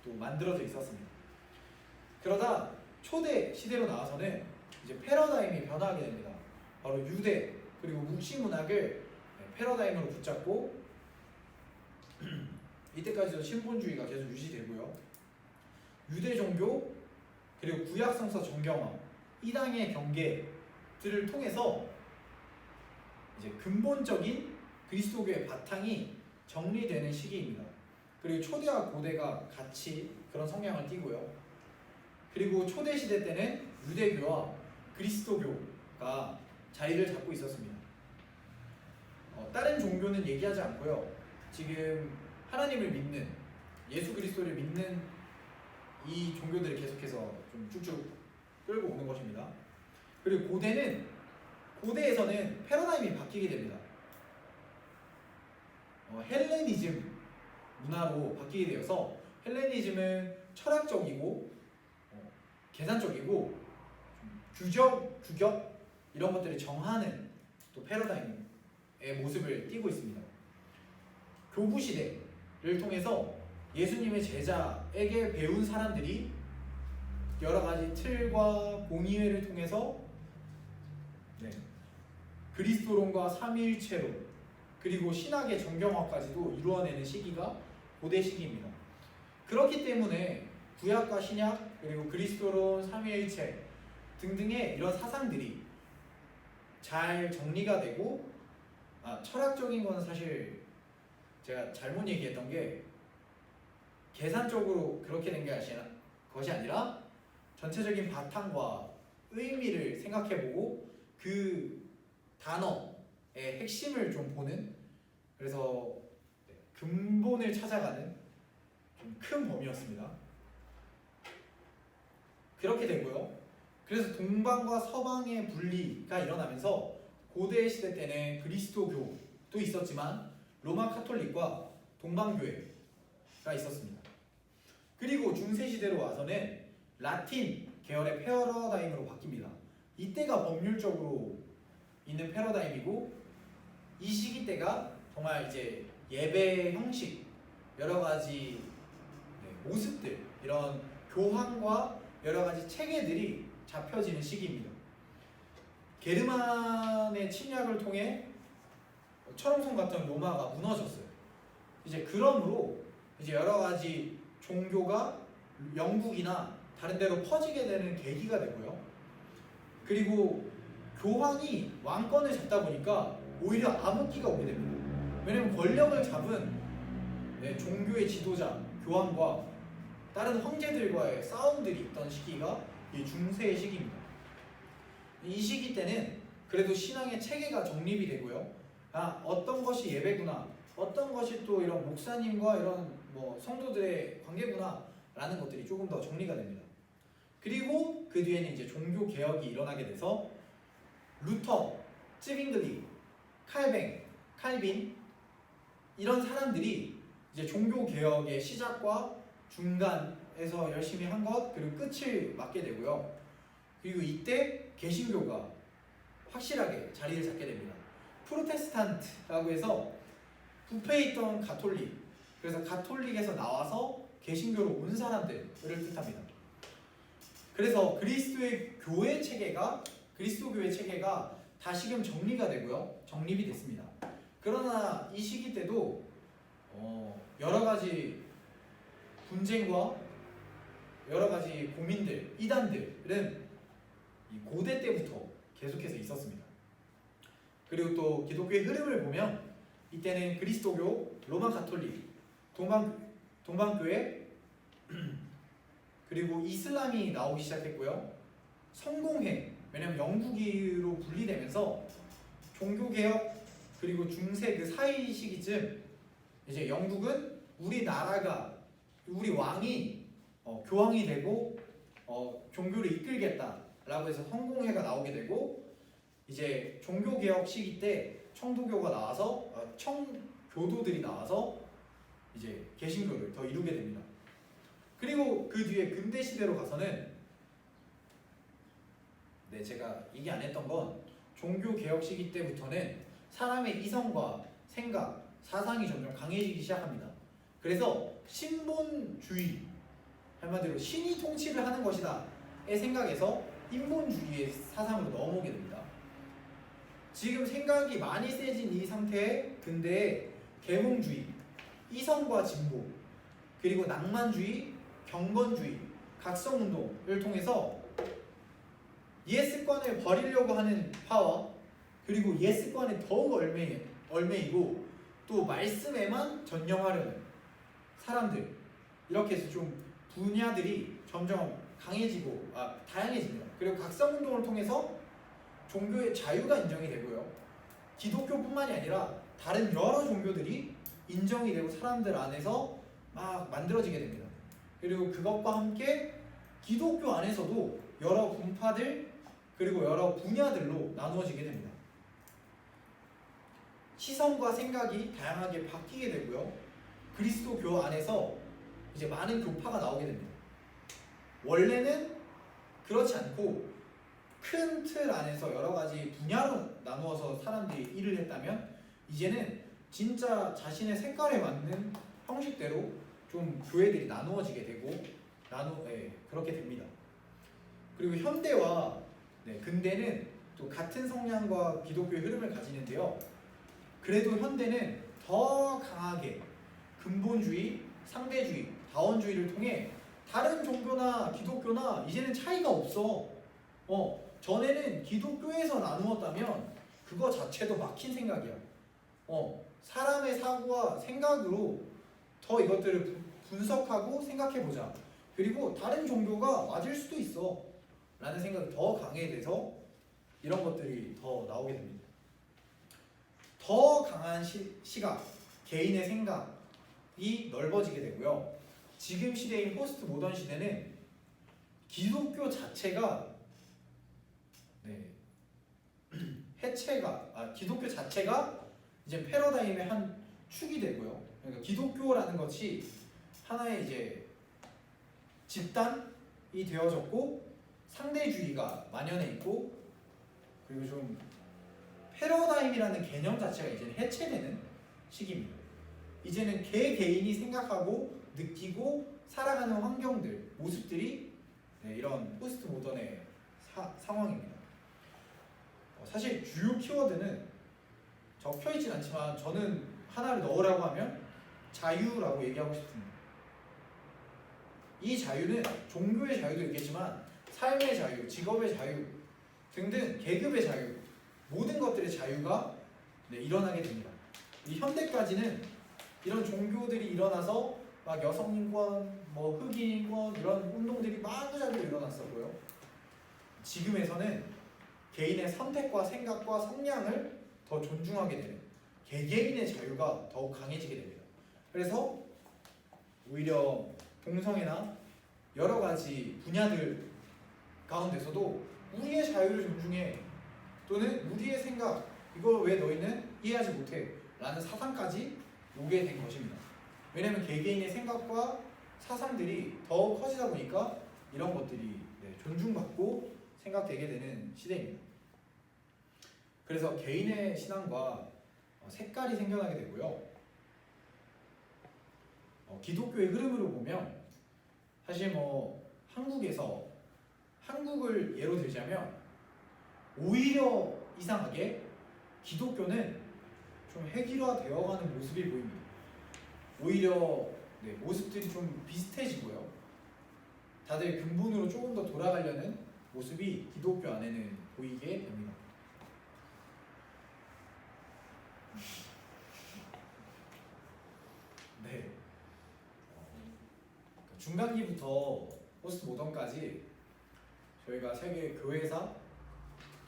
또 만들어져 있었습니다. 그러다 초대 시대로 나와서는 이제 패러다임이 변화하게 됩니다. 바로 유대 그리고 묵시 문학을 패러다임으로 붙잡고 이때까지도 신본주의가 계속 유지되고요. 유대 종교 그리고 구약 성서 정경화, 이당의 경계들을 통해서 이제 근본적인 그리스도교의 바탕이 정리되는 시기입니다. 그리고 초대와 고대가 같이 그런 성향을 띠고요. 그리고 초대 시대 때는 유대교와 그리스도교가 자리를 잡고 있었습니다. 다른 종교는 얘기하지 않고요. 지금 하나님을 믿는, 예수 그리스도를 믿는 이 종교들을 계속해서 좀 쭉쭉 끌고 오는 것입니다. 그리고 고대에서는 패러다임이 바뀌게 됩니다. 헬레니즘 문화로 바뀌게 되어서 헬레니즘은 철학적이고 계산적이고 규격 이런 것들을 정하는 또 패러다임의 모습을 띠고 있습니다. 교부 시대를 통해서 예수님의 제자에게 배운 사람들이 여러 가지 틀과 공의회를 통해서 네, 그리스도론과 삼위일체론 그리고 신학의 정경화까지도 이루어내는 시기가 고대 시기입니다. 그렇기 때문에 구약과 신약 그리고 그리스도론, 삼위일체 등등의 이런 사상들이 잘 정리가 되고 철학적인 건 사실 제가 잘못 얘기했던 게 계산적으로 그렇게 된 것이 아니라 전체적인 바탕과 의미를 생각해보고 그 단어의 핵심을 좀 보는 그래서 근본을 찾아가는 좀 큰 범위였습니다. 그렇게 되고요. 그래서 동방과 서방의 분리가 일어나면서 고대 시대 때는 그리스도교도 있었지만 로마 카톨릭과 동방교회가 있었습니다. 그리고 중세 시대로 와서는 라틴 계열의 패러다임으로 바뀝니다. 이때가 법률적으로 있는 패러다임이고 이 시기 때가 정말 이제 예배 형식 여러 가지 모습들 이런 교황과 여러 가지 체계들이 잡혀지는 시기입니다. 게르만의 침략을 통해 철옹성 같은 로마가 무너졌어요. 이제 그러므로 이제 여러 가지 종교가 영국이나 다른 데로 퍼지게 되는 계기가 되고요. 그리고 교황이 왕권을 잡다 보니까 오히려 암흑기가 오게 됩니다. 왜냐하면 권력을 잡은 종교의 지도자 교황과 다른 황제들과의 싸움들이 있던 시기가 이 중세의 시기입니다. 이 시기 때는 그래도 신앙의 체계가 정립이 되고요. 어떤 것이 예배구나, 어떤 것이 또 이런 목사님과 이런 성도들의 관계구나라는 것들이 조금 더 정리가 됩니다. 그리고 그 뒤에는 이제 종교 개혁이 일어나게 돼서 루터, 쯔빙글리, 칼빈 이런 사람들이 이제 종교 개혁의 시작과 중간에서 열심히 한 것 그리고 끝을 맞게 되고요. 그리고 이때 개신교가 확실하게 자리를 잡게 됩니다. 프로테스탄트라고 해서 부패에 있던 가톨릭, 그래서 가톨릭에서 나와서 개신교로 온 사람들을 뜻합니다. 그래서 그리스도 교회 체계가 다시금 정리가 되고요. 정립이 됐습니다. 그러나 이 시기 때도 여러 가지 분쟁과 여러 가지 고민들, 이단들은 이 고대 때부터 계속해서 있었습니다. 그리고 또 기독교의 흐름을 보면 이때는 그리스도교, 로마 가톨릭, 동방교회 그리고 이슬람이 나오기 시작했고요. 성공회, 왜냐하면 영국으로 분리되면서 종교개혁 그리고 중세 그 사이 시기쯤 이제 영국은 우리 왕이 교황이 되고 종교를 이끌겠다라고 해서 성공회가 나오게 되고 이제 종교개혁 시기 때 청도교가 나와서 청교도들이 나와서 이제 개신교를 더 이루게 됩니다. 그리고 그 뒤에 근대 시대로 가서는 제가 얘기 안 했던 건 종교개혁 시기 때부터는 사람의 이성과 생각, 사상이 점점 강해지기 시작합니다. 그래서 신본주의, 한마디로 신이 통치를 하는 것이다의 생각에서 인본주의의 사상으로 넘어오게 됩니다. 지금 생각이 많이 세진 이 상태에 근대에 계몽주의, 이성과 진보, 그리고 낭만주의, 경건주의, 각성운동을 통해서 옛 습관을 버리려고 하는 파워, 그리고 옛 습관에 더욱 얼매이고 또 말씀에만 전념하려는 사람들, 이렇게 해서 좀 분야들이 점점 다양해집니다. 그리고 각성운동을 통해서 종교의 자유가 인정이 되고요. 기독교뿐만이 아니라 다른 여러 종교들이 인정이 되고 사람들 안에서 막 만들어지게 됩니다. 그리고 그것과 함께 기독교 안에서도 여러 분파들 그리고 여러 분야들로 나누어지게 됩니다. 시선과 생각이 다양하게 바뀌게 되고요. 그리스도교 안에서 이제 많은 교파가 나오게 됩니다. 원래는 그렇지 않고 큰 틀 안에서 여러 가지 분야로 나누어서 사람들이 일을 했다면 이제는 진짜 자신의 색깔에 맞는 형식대로 좀 교회들이 나누어지게 되고 그렇게 됩니다. 그리고 현대와 근대는 또 같은 성향과 기독교의 흐름을 가지는데요. 그래도 현대는 더 강하게 근본주의, 상대주의, 다원주의를 통해 다른 종교나 기독교나 이제는 차이가 없어. 전에는 기독교에서 나누었다면 그거 자체도 막힌 생각이야. 사람의 사고와 생각으로 더 이것들을 분석하고 생각해보자. 그리고 다른 종교가 맞을 수도 있어 라는 생각이 더 강해져서 이런 것들이 더 나오게 됩니다. 더 강한 시각, 개인의 생각이 넓어지게 되고요. 지금 시대인 포스트 모던 시대는 기독교 자체가 기독교 자체가 이제 패러다임의 한 축이 되고요. 그러니까 기독교라는 것이 하나의 이제 집단이 되어졌고 상대주의가 만연해 있고 그리고 좀 패러다임이라는 개념 자체가 이제는 해체되는 시기입니다. 이제는 개인이 생각하고 느끼고 살아가는 환경들, 모습들이 이런 포스트 모던의 상황입니다. 사실 주요 키워드는 적혀 있진 않지만 저는 하나를 넣으라고 하면 자유라고 얘기하고 싶습니다. 이 자유는 종교의 자유도 있겠지만 삶의 자유, 직업의 자유 등등 계급의 자유, 모든 것들의 자유가 일어나게 됩니다. 이 현대까지는 이런 종교들이 일어나서 막 여성인권, 흑인인권 이런 운동들이 마구잡이로 일어났었고요. 지금에서는 개인의 선택과 생각과 성향을 더 존중하게 되는 개개인의 자유가 더욱 강해지게 됩니다. 그래서 오히려 동성애나 여러 가지 분야들 가운데서도 우리의 자유를 존중해 또는 우리의 생각 이걸 왜 너희는 이해하지 못해 라는 사상까지 오게 된 것입니다. 왜냐하면 개개인의 생각과 사상들이 더욱 커지다 보니까 이런 것들이 존중받고 생각되게 되는 시대입니다. 그래서 개인의 신앙과 색깔이 생겨나게 되고요. 기독교의 흐름으로 보면 사실 한국에서 한국을 예로 들자면 오히려 이상하게 기독교는 좀 획일화되어가는 모습이 보입니다. 오히려 모습들이 좀 비슷해지고요. 다들 근본으로 조금 더 돌아가려는 모습이 기독교 안에는 보이게 됩니다. 중간기부터 포스트 모던까지 저희가 세계 교회사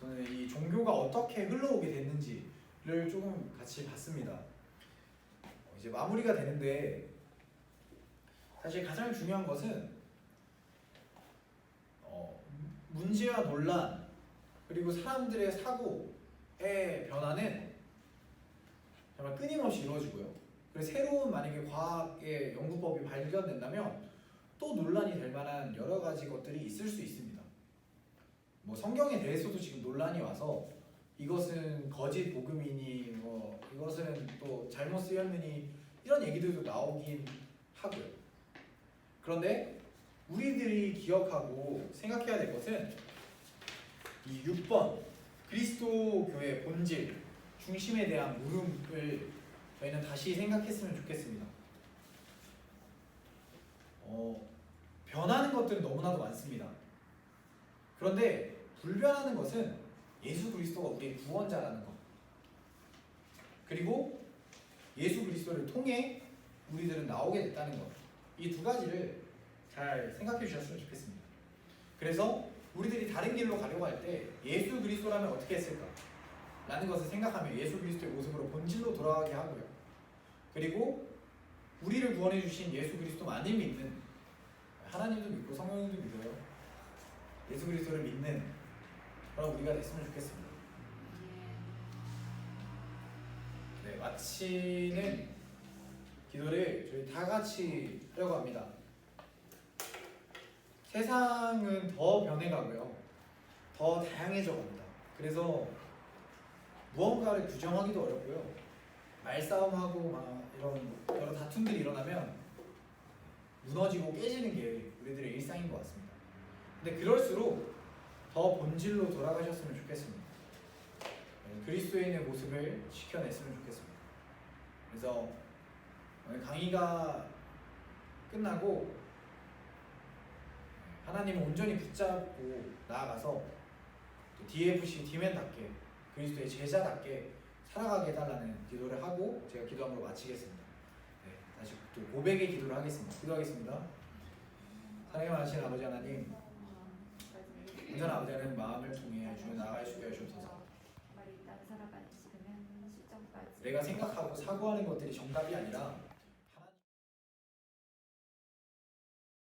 또는 이 종교가 어떻게 흘러오게 됐는지를 조금 같이 봤습니다. 이제 마무리가 되는데 사실 가장 중요한 것은 문제와 논란 그리고 사람들의 사고의 변화는 정말 끊임없이 이루어지고요. 그래서 새로운 만약에 과학의 연구법이 발견된다면 또 논란이 될 만한 여러 가지 것들이 있을 수 있습니다. 성경에 대해서도 지금 논란이 와서 이것은 거짓 복음이니 이것은 또 잘못 쓰였느니 이런 얘기들도 나오긴 하고요. 그런데 우리들이 기억하고 생각해야 될 것은 이 6번 그리스도교의 본질 중심에 대한 물음을 저희는 다시 생각했으면 좋겠습니다. 변하는 것들은 너무나도 많습니다. 그런데 불변하는 것은 예수 그리스도가 우리의 구원자라는 것, 그리고 예수 그리스도를 통해 우리들은 나오게 됐다는 것, 이 두 가지를 잘 생각해 주셨으면 좋겠습니다. 그래서 우리들이 다른 길로 가려고 할 때 예수 그리스도라면 어떻게 했을까? 라는 것을 생각하며 예수 그리스도의 모습으로 본질로 돌아가게 하고요. 그리고 우리를 구원해 주신 예수 그리스도만을 믿는, 하나님도 믿고 성령님도 믿어요. 예수 그리스도를 믿는 그런 우리가 됐으면 좋겠습니다. 마치는 기도를 저희 다 같이 하려고 합니다. 세상은 더 변해가고요. 더 다양해져 갑니다. 그래서 무언가를 규정하기도 어렵고요. 말싸움하고 막 이런 여러 다툼들이 일어나면 무너지고 깨지는 게 우리들의 일상인 것 같습니다. 근데 그럴수록 더 본질로 돌아가셨으면 좋겠습니다. 그리스도인의 모습을 지켜냈으면 좋겠습니다. 그래서 오늘 강의가 끝나고 하나님을 온전히 붙잡고 나아가서 DFC 디맨답게 그리스도의 제자답게 살아가게 해달라는 기도를 하고 제가 기도함으로 마치겠습니다. 네, 다시 또 고백의 기도를 하겠습니다. 기도하겠습니다. 사랑의 많으신 아버지 하나님, 온전한 아버지 하나님 마음을 통해 주님 나아갈 수 있게 하시옵소서. 말이 땅 살아가는 지금은 실정까지 내가 생각하고 사고하는 것들이 정답이 아니라